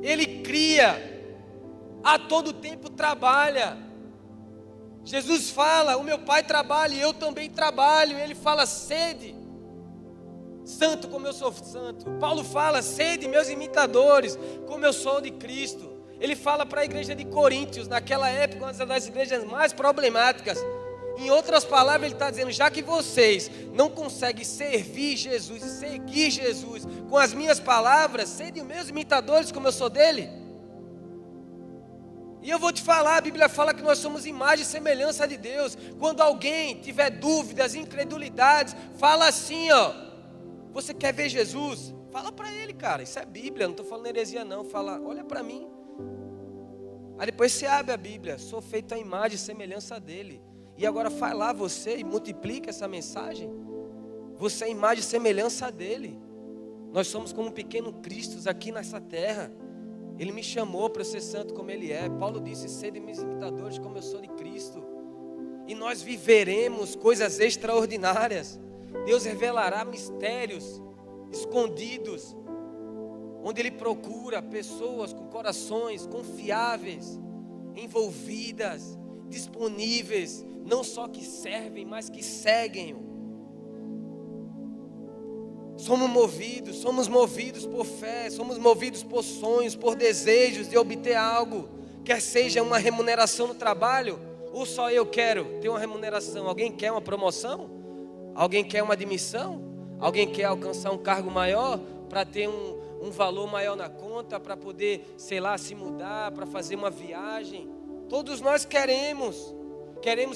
Ele cria, a todo tempo trabalha. Jesus fala: o meu Pai trabalha e eu também trabalho. Ele fala: sede, santo como eu sou santo. Paulo fala: sede, meus imitadores, como eu sou de Cristo. Ele fala para a igreja de Coríntios, naquela época, uma das igrejas mais problemáticas. Em outras palavras, ele está dizendo: já que vocês não conseguem servir Jesus e seguir Jesus com as minhas palavras, sede meus imitadores como eu sou dele. E eu vou te falar, a Bíblia fala que nós somos imagem e semelhança de Deus. Quando alguém tiver dúvidas, incredulidades, fala assim, ó: você quer ver Jesus? Fala para ele, cara, isso é Bíblia, não estou falando heresia não. Fala: olha para mim. Aí depois você abre a Bíblia: sou feito à imagem e semelhança dele. E agora vai lá você e multiplica essa mensagem. Você é imagem e semelhança dele. Nós somos como um pequeno Cristo aqui nessa terra. Ele me chamou para ser santo como Ele é. Paulo disse: sede meus imitadores como eu sou de Cristo. E nós viveremos coisas extraordinárias. Deus revelará mistérios escondidos, onde Ele procura pessoas com corações confiáveis, envolvidas, disponíveis, não só que servem, mas que seguem. Somos movidos por fé, somos movidos por sonhos, por desejos de obter algo, quer seja uma remuneração no trabalho, ou só eu quero ter uma remuneração. Alguém quer uma promoção? Alguém quer uma admissão? Alguém quer alcançar um cargo maior para ter um valor maior na conta, para poder, sei lá, se mudar, para fazer uma viagem? Todos nós queremos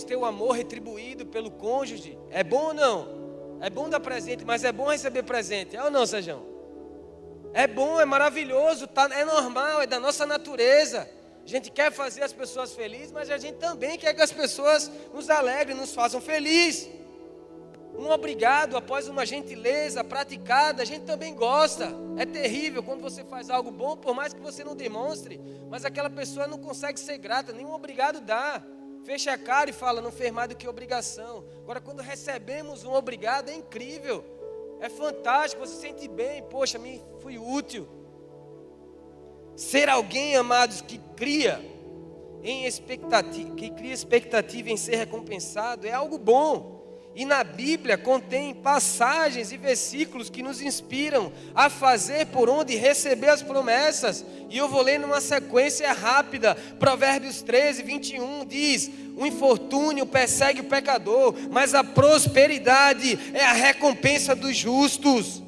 ter o amor retribuído pelo cônjuge. É bom ou não? É bom dar presente, mas é bom receber presente. É ou não, Sejão? É bom, é maravilhoso, é normal, é da nossa natureza. A gente quer fazer as pessoas felizes, mas a gente também quer que as pessoas nos alegrem, nos façam felizes. Um obrigado após uma gentileza praticada, a gente também gosta. É terrível quando você faz algo bom, por mais que você não demonstre, mas aquela pessoa não consegue ser grata, nenhum obrigado dá. Fecha a cara e fala, não fez mais do que obrigação. Agora, quando recebemos um obrigado, é incrível. É fantástico, você se sente bem. Poxa, me fui útil. Ser alguém, amados, que cria expectativa em ser recompensado é algo bom. E na Bíblia contém passagens e versículos que nos inspiram a fazer por onde receber as promessas. E eu vou ler numa sequência rápida. Provérbios 13, 21 diz: o infortúnio persegue o pecador, mas a prosperidade é a recompensa dos justos.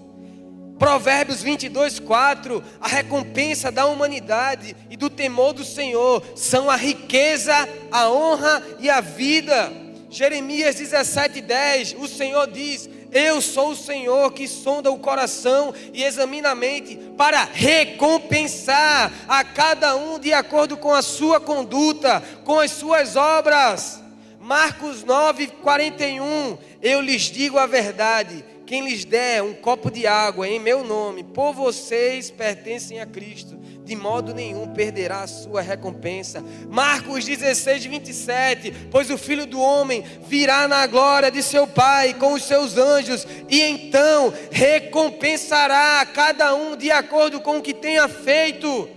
Provérbios 22, 4, a recompensa da humanidade e do temor do Senhor são a riqueza, a honra e a vida. Jeremias 17, 10, o Senhor diz: eu sou o Senhor que sonda o coração e examina a mente para recompensar a cada um de acordo com a sua conduta, com as suas obras. Marcos 9, 41, eu lhes digo a verdade, quem lhes der um copo de água em meu nome, por vocês pertencem a Cristo, de modo nenhum perderá a sua recompensa. Marcos 16, 27, pois o Filho do Homem virá na glória de seu Pai com os seus anjos, e então recompensará a cada um de acordo com o que tenha feito.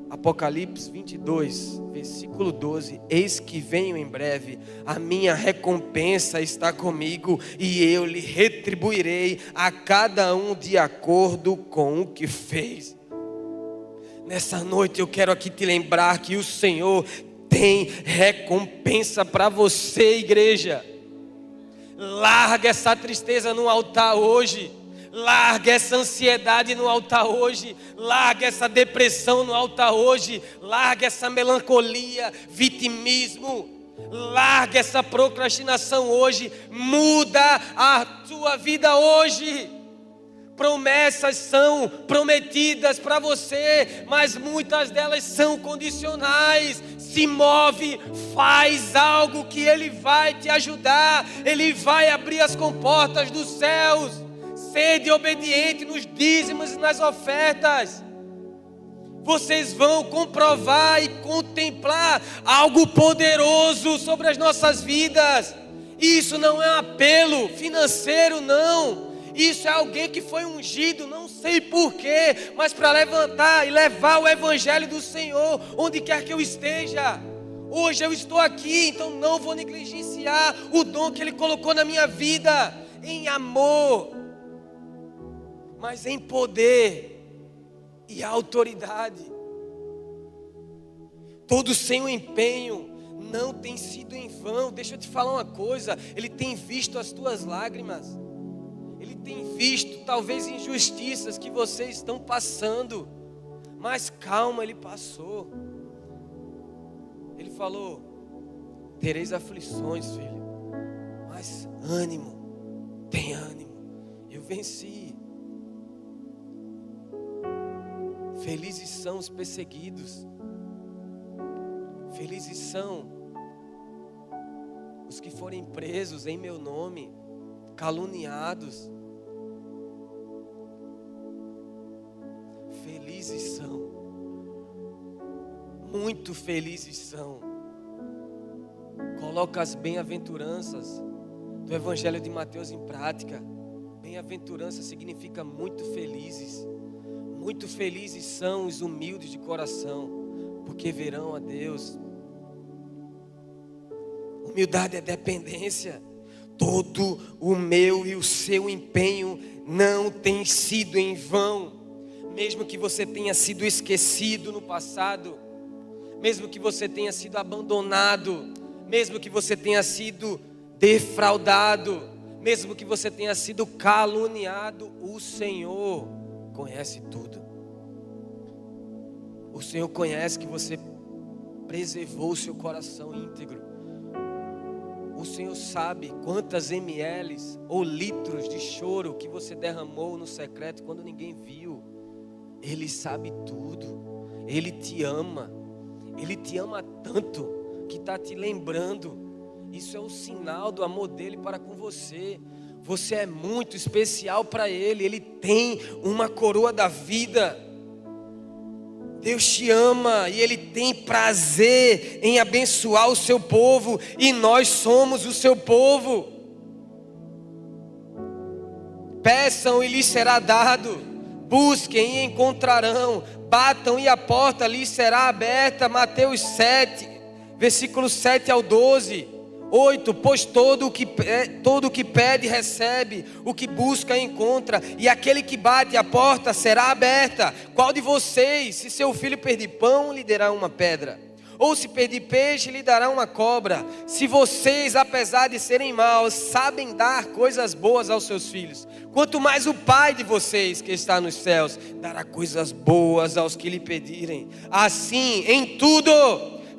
Apocalipse 22, versículo 12, eis que venho em breve, a minha recompensa está comigo, e eu lhe retribuirei a cada um de acordo com o que fez. Nessa noite eu quero aqui te lembrar que o Senhor tem recompensa para você, igreja. Larga essa tristeza no altar hoje. Larga essa ansiedade no altar hoje. Larga essa depressão no altar hoje. Larga essa melancolia, vitimismo. Larga essa procrastinação hoje. Muda a tua vida hoje. Promessas são prometidas para você, mas muitas delas são condicionais. Se move, faz algo que Ele vai te ajudar. Ele vai abrir as comportas dos céus. Sede obediente nos dízimos e nas ofertas. Vocês vão comprovar e contemplar algo poderoso sobre as nossas vidas. Isso não é um apelo financeiro, não. Isso é alguém que foi ungido, não sei porquê, mas para levantar e levar o evangelho do Senhor onde quer que eu esteja. Hoje eu estou aqui, então não vou negligenciar o dom que Ele colocou na minha vida, em amor, mas em poder e autoridade. Todo seu empenho não tem sido em vão. Deixa eu te falar uma coisa, Ele tem visto as tuas lágrimas. Ele tem visto talvez injustiças que vocês estão passando, mas calma, Ele passou. Ele falou: tereis aflições, filho, mas ânimo, tem ânimo, eu venci. Felizes são os perseguidos, felizes são os que forem presos em meu nome, caluniados. Felizes são, muito felizes são. Coloca as bem-aventuranças do Evangelho de Mateus em prática. Bem-aventurança significa muito felizes. Muito felizes são os humildes de coração, porque verão a Deus. Humildade é dependência. Todo o meu e o seu empenho não tem sido em vão. Mesmo que você tenha sido esquecido no passado, mesmo que você tenha sido abandonado, mesmo que você tenha sido defraudado, mesmo que você tenha sido caluniado, o Senhor conhece tudo. O Senhor conhece que você preservou o seu coração íntegro. O Senhor sabe quantas ml ou litros de choro que você derramou no secreto quando ninguém viu. Ele sabe tudo. Ele te ama. Ele te ama tanto que está te lembrando. Isso é um sinal do amor dele para com você. Você é muito especial para ele. Ele tem uma coroa da vida. Deus te ama e Ele tem prazer em abençoar o seu povo, e nós somos o seu povo. Peçam e lhes será dado, busquem e encontrarão, batam e a porta lhes será aberta. Mateus 7, versículos 7 ao 12. 8, pois todo o que pede recebe, o que busca encontra, e aquele que bate a porta será aberta. Qual de vocês, se seu filho pedir pão, lhe dará uma pedra? Ou se pedir peixe, lhe dará uma cobra? Se vocês, apesar de serem maus, sabem dar coisas boas aos seus filhos, quanto mais o Pai de vocês que está nos céus dará coisas boas aos que lhe pedirem. Assim, em tudo,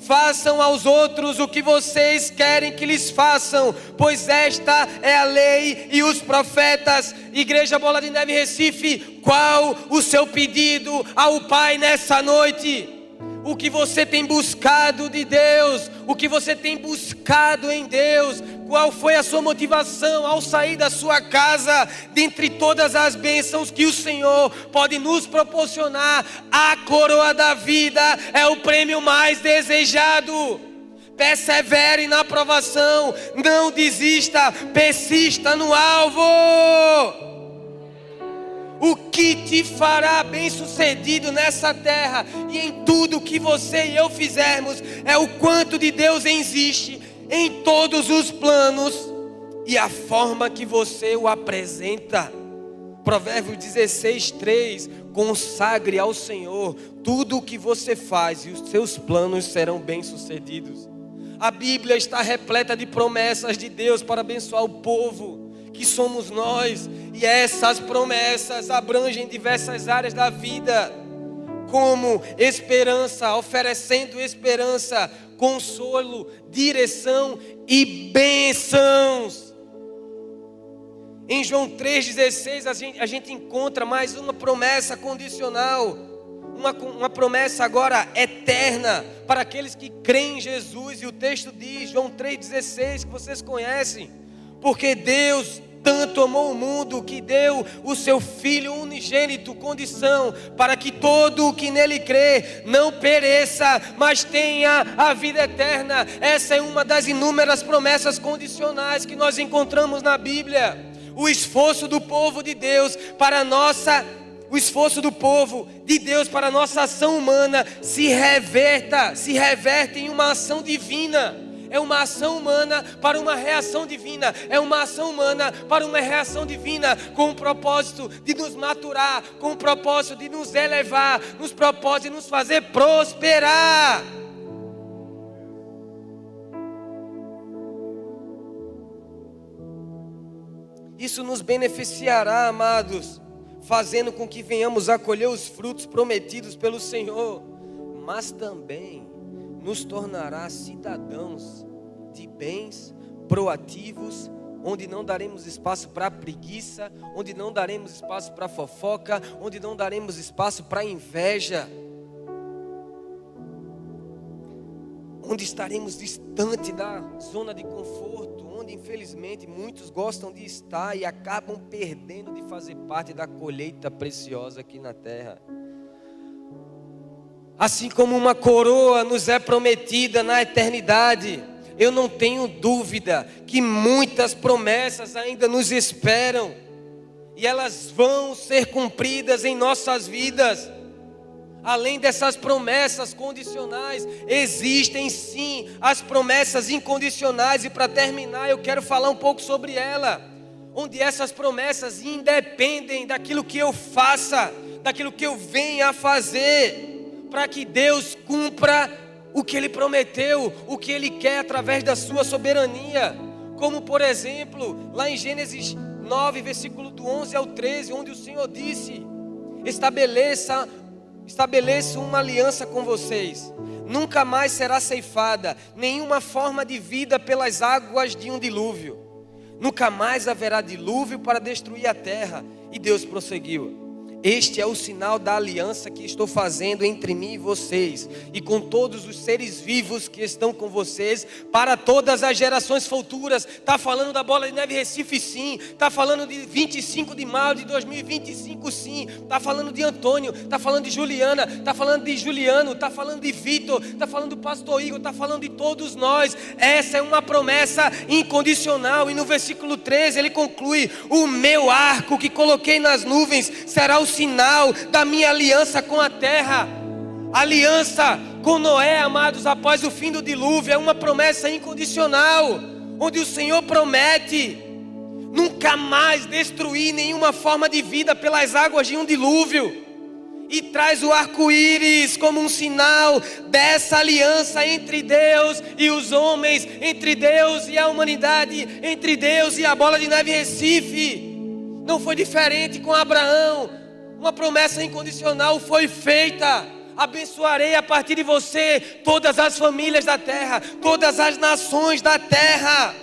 façam aos outros o que vocês querem que lhes façam, pois esta é a lei e os profetas. Igreja Bola de Neve Recife, qual o seu pedido ao Pai nessa noite? O que você tem buscado de Deus? O que você tem buscado em Deus? Qual foi a sua motivação ao sair da sua casa? Dentre todas as bênçãos que o Senhor pode nos proporcionar, a coroa da vida é o prêmio mais desejado. Persevere na provação, não desista, persista no alvo. O que te fará bem-sucedido nessa terra e em tudo que você e eu fizermos é o quanto de Deus existe em todos os planos e a forma que você o apresenta. Provérbios 16:3, consagre ao Senhor tudo o que você faz e os seus planos serão bem-sucedidos. A Bíblia está repleta de promessas de Deus para abençoar o povo, que somos nós, e essas promessas abrangem diversas áreas da vida, como esperança, oferecendo esperança, consolo, direção e bênçãos. Em João 3,16 a gente encontra mais uma promessa condicional, uma promessa agora eterna para aqueles que creem em Jesus. E o texto diz, João 3,16, que vocês conhecem: porque Deus tanto amou o mundo que deu o seu Filho unigênito, condição para que todo o que nele crê não pereça, mas tenha a vida eterna. Essa é uma das inúmeras promessas condicionais que nós encontramos na Bíblia. O esforço do povo de Deus para a nossa ação humana se reverte em uma ação divina. É uma ação humana para uma reação divina. É uma ação humana para uma reação divina, com o propósito de nos maturar, com o propósito de nos elevar, nos propósitos de nos fazer prosperar. Isso nos beneficiará, amados, fazendo com que venhamos a colher os frutos prometidos pelo Senhor, mas também nos tornará cidadãos de bens proativos, onde não daremos espaço para preguiça, onde não daremos espaço para fofoca, onde não daremos espaço para inveja, onde estaremos distante da zona de conforto, onde infelizmente muitos gostam de estar e acabam perdendo de fazer parte da colheita preciosa aqui na terra. Assim como uma coroa nos é prometida na eternidade, eu não tenho dúvida que muitas promessas ainda nos esperam, e elas vão ser cumpridas em nossas vidas. Além dessas promessas condicionais, existem sim as promessas incondicionais, e para terminar eu quero falar um pouco sobre ela. onde essas promessas independem daquilo que eu faça, daquilo que eu venha a fazer, para que Deus cumpra o que Ele prometeu, o que Ele quer através da sua soberania. Como por exemplo, lá em Gênesis 9, versículo do 11 ao 13, onde o Senhor disse: estabeleço uma aliança com vocês, nunca mais será ceifada nenhuma forma de vida pelas águas de um dilúvio, nunca mais haverá dilúvio para destruir a terra. E Deus prosseguiu: este é o sinal da aliança que estou fazendo entre mim e vocês, e com todos os seres vivos que estão com vocês, para todas as gerações futuras. Está falando da Bola de Neve Recife, sim. Está falando de 25 de maio de 2025, sim. Está falando de Antônio, está falando de Juliana, está falando de Juliano, está falando de Vitor, está falando do pastor Igor, está falando de todos nós. Essa é uma promessa incondicional. E no versículo 13 ele conclui: o meu arco que coloquei nas nuvens será o sinal da minha aliança com a terra. Aliança com Noé, amados, após o fim do dilúvio, é uma promessa incondicional, onde o Senhor promete nunca mais destruir nenhuma forma de vida pelas águas de um dilúvio, e traz o arco-íris como um sinal dessa aliança entre Deus e os homens, entre Deus e a humanidade, entre Deus e a Bola de Neve Recife. Não foi diferente com Abraão. Uma promessa incondicional foi feita: abençoarei a partir de você todas as famílias da terra, todas as nações da terra.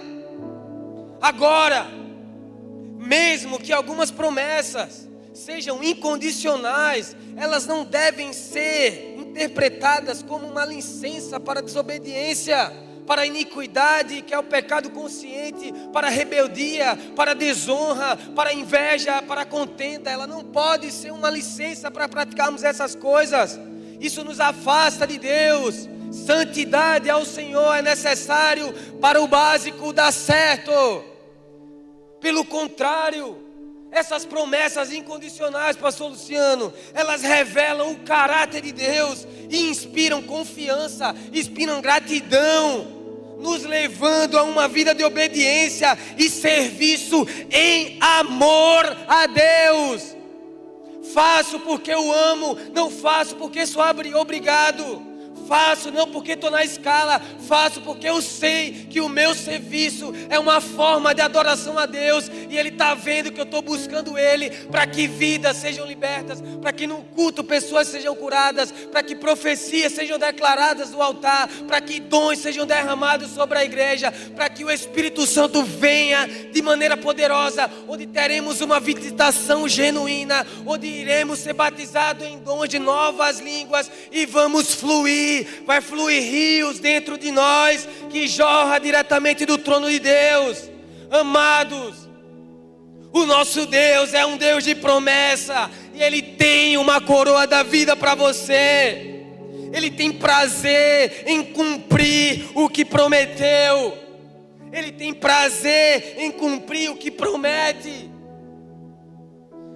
Agora, mesmo que algumas promessas sejam incondicionais, elas não devem ser interpretadas como uma licença para a desobediência, para a iniquidade, que é o pecado consciente, para a rebeldia, para a desonra, para a inveja, para a contenda. Ela não pode ser uma licença para praticarmos essas coisas. Isso nos afasta de Deus. Santidade ao Senhor é necessário para o básico dar certo. Pelo contrário, essas promessas incondicionais, pastor Luciano, elas revelam o caráter de Deus e inspiram confiança, inspiram gratidão, nos levando a uma vida de obediência e serviço em amor a Deus. Faço porque eu amo, não faço porque sou obrigado. Faço não porque estou na escala, faço porque eu sei que o meu serviço é uma forma de adoração a Deus, e Ele está vendo que eu estou buscando Ele, para que vidas sejam libertas, para que no culto pessoas sejam curadas, para que profecias sejam declaradas do altar, para que dons sejam derramados sobre a igreja, para que o Espírito Santo venha de maneira poderosa, onde teremos uma visitação genuína, onde iremos ser batizados em dons de novas línguas e vamos fluir. Vai fluir rios dentro de nós, que jorra diretamente do trono de Deus. Amados, o nosso Deus é um Deus de promessa, e Ele tem uma coroa da vida para você. Ele tem prazer em cumprir o que prometeu. Ele tem prazer em cumprir o que promete.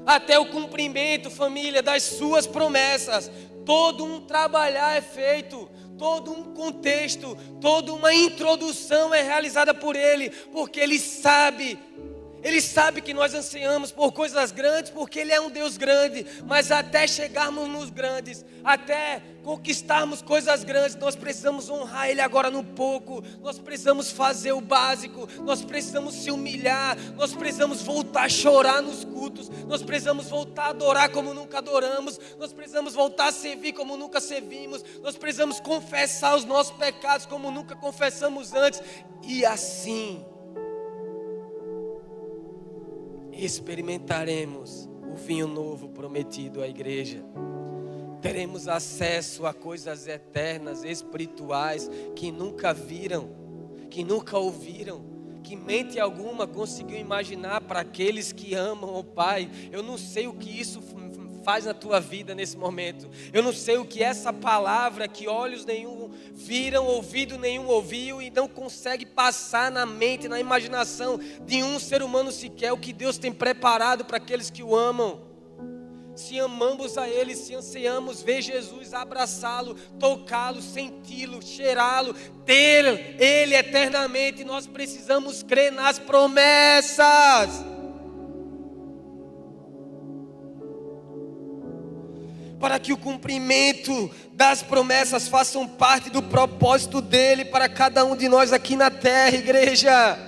Até o cumprimento, família, das suas promessas, todo um trabalhar é feito, todo um contexto, toda uma introdução é realizada por Ele, porque Ele sabe que nós ansiamos por coisas grandes, porque Ele é um Deus grande. Mas até chegarmos nos grandes, até conquistarmos coisas grandes, nós precisamos honrar Ele agora no pouco. Nós precisamos fazer o básico, nós precisamos se humilhar, nós precisamos voltar a chorar nos cultos, nós precisamos voltar a adorar como nunca adoramos, nós precisamos voltar a servir como nunca servimos, nós precisamos confessar os nossos pecados como nunca confessamos antes, e assim experimentaremos o vinho novo prometido à igreja. Teremos acesso a coisas eternas, espirituais, que nunca viram, que nunca ouviram, que mente alguma conseguiu imaginar para aqueles que amam o Pai. Eu não sei o que isso faz na tua vida nesse momento. Eu não sei o que essa palavra que olhos nenhum viram, ouvido nenhum ouviu, e não consegue passar na mente, na imaginação de um ser humano sequer, o que Deus tem preparado para aqueles que o amam. Se amamos a Ele, se ansiamos ver Jesus, abraçá-lo, tocá-lo, senti-lo, cheirá-lo, ter Ele eternamente, nós precisamos crer nas promessas. para que o cumprimento das promessas façam parte do propósito dele para cada um de nós aqui na terra, igreja.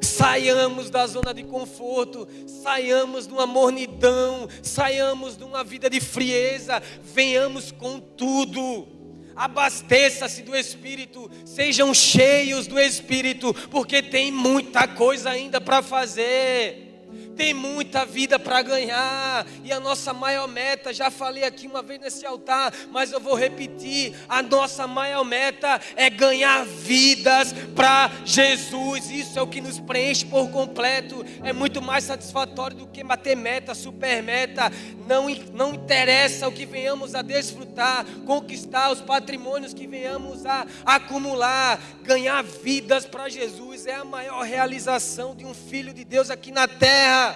Saiamos da zona de conforto, saiamos de uma mornidão, saiamos de uma vida de frieza, venhamos com tudo. Abasteça-se do Espírito, sejam cheios do Espírito, porque tem muita coisa ainda para fazer. Tem muita vida para ganhar. E a nossa maior meta, já falei aqui uma vez nesse altar, mas eu vou repetir: a nossa maior meta é ganhar vidas para Jesus. Isso é o que nos preenche por completo. É muito mais satisfatório do que bater meta, super meta. Não interessa o que venhamos a desfrutar, conquistar, os patrimônios que venhamos a acumular. Ganhar vidas para Jesus é a maior realização de um filho de Deus aqui na terra.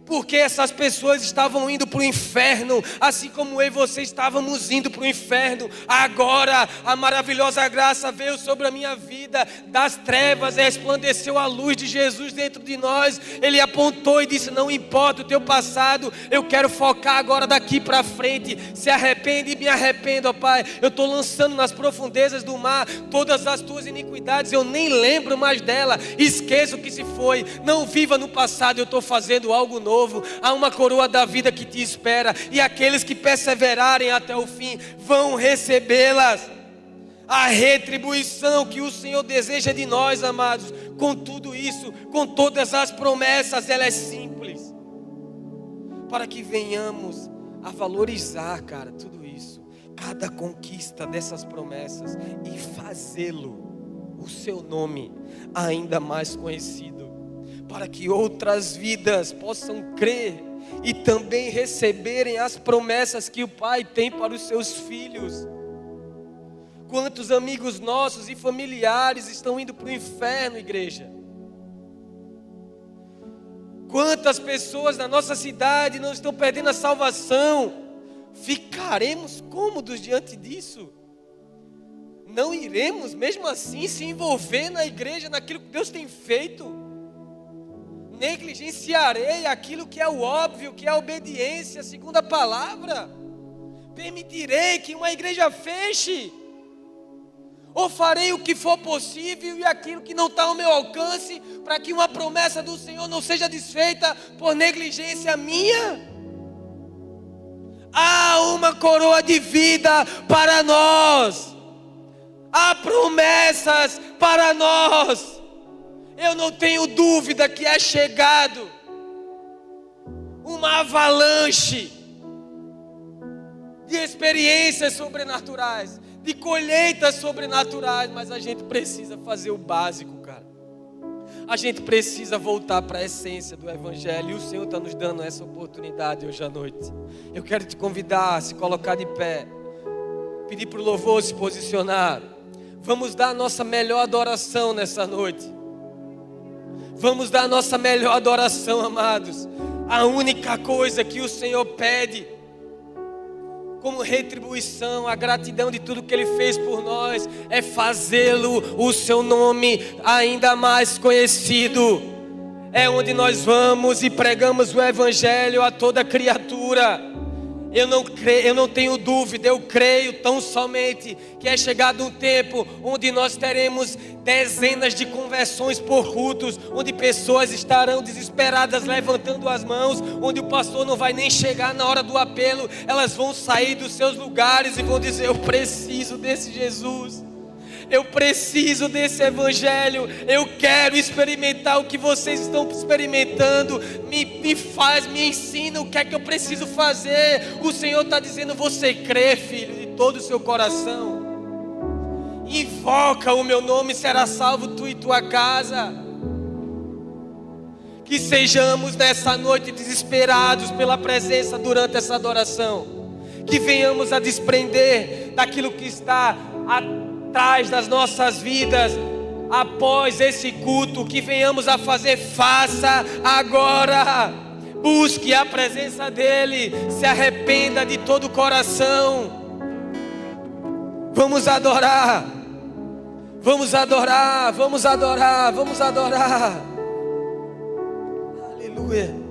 Porque essas pessoas estavam indo para o inferno, assim como eu e você estávamos indo para o inferno. Agora a maravilhosa graça veio sobre a minha vida. Das trevas resplandeceu a luz de Jesus dentro de nós. Ele apontou e disse: não importa o teu passado, eu quero focar agora daqui para frente. Se arrepende e me arrependo, ó Pai. Eu estou lançando nas profundezas do mar todas as tuas iniquidades. Eu nem lembro mais dela, esqueço o que se foi. Não viva no passado, eu estou fazendo algo novo. Há uma coroa da vida que te espera, e aqueles que perseverarem até o fim vão recebê-las. A retribuição que o Senhor deseja de nós, amados, com tudo isso, com todas as promessas, ela é simples, para que venhamos a valorizar, cara, tudo isso, cada conquista dessas promessas, e fazê-lo, o seu nome, ainda mais conhecido, para que outras vidas possam crer e também receberem as promessas que o Pai tem para os seus filhos. Quantos amigos nossos e familiares estão indo para o inferno, igreja? Quantas pessoas na nossa cidade não estão perdendo a salvação? Ficaremos cômodos diante disso? Não iremos mesmo assim se envolver na igreja, naquilo que Deus tem feito? Negligenciarei aquilo que é o óbvio, que é a obediência segundo a palavra? Permitirei que uma igreja feche? Ou farei o que for possível e aquilo que não está ao meu alcance, para que uma promessa do Senhor não seja desfeita por negligência minha? Há uma coroa de vida para nós. Há promessas para nós. Eu não tenho dúvida que é chegado uma avalanche de experiências sobrenaturais, de colheitas sobrenaturais, mas a gente precisa fazer o básico, cara. A gente precisa voltar para a essência do Evangelho, e o Senhor está nos dando essa oportunidade hoje à noite. Eu quero te convidar a se colocar de pé, pedir para o louvor se posicionar. Vamos dar a nossa melhor adoração nessa noite. Vamos dar a nossa melhor adoração, amados. A única coisa que o Senhor pede como retribuição, a gratidão de tudo que Ele fez por nós, é fazê-lo, o seu nome, ainda mais conhecido. É onde nós vamos e pregamos o Evangelho a toda criatura. Eu não tenho dúvida, eu creio tão somente que é chegado um tempo onde nós teremos dezenas de conversões por cultos, onde pessoas estarão desesperadas levantando as mãos, onde o pastor não vai nem chegar na hora do apelo, elas vão sair dos seus lugares e vão dizer: eu preciso desse Jesus. Eu preciso desse Evangelho. Eu quero experimentar o que vocês estão experimentando. Me ensina o que é que eu preciso fazer. O Senhor está dizendo: você crê, filho, de todo o seu coração? Invoca o meu nome, será salvo tu e tua casa. Que sejamos nessa noite desesperados pela presença durante essa adoração. Que venhamos a desprender daquilo que está atrás das nossas vidas após esse culto, que venhamos a fazer, faça agora. Busque a presença dEle, se arrependa de todo o coração. Vamos adorar, vamos adorar, vamos adorar, vamos adorar. Aleluia.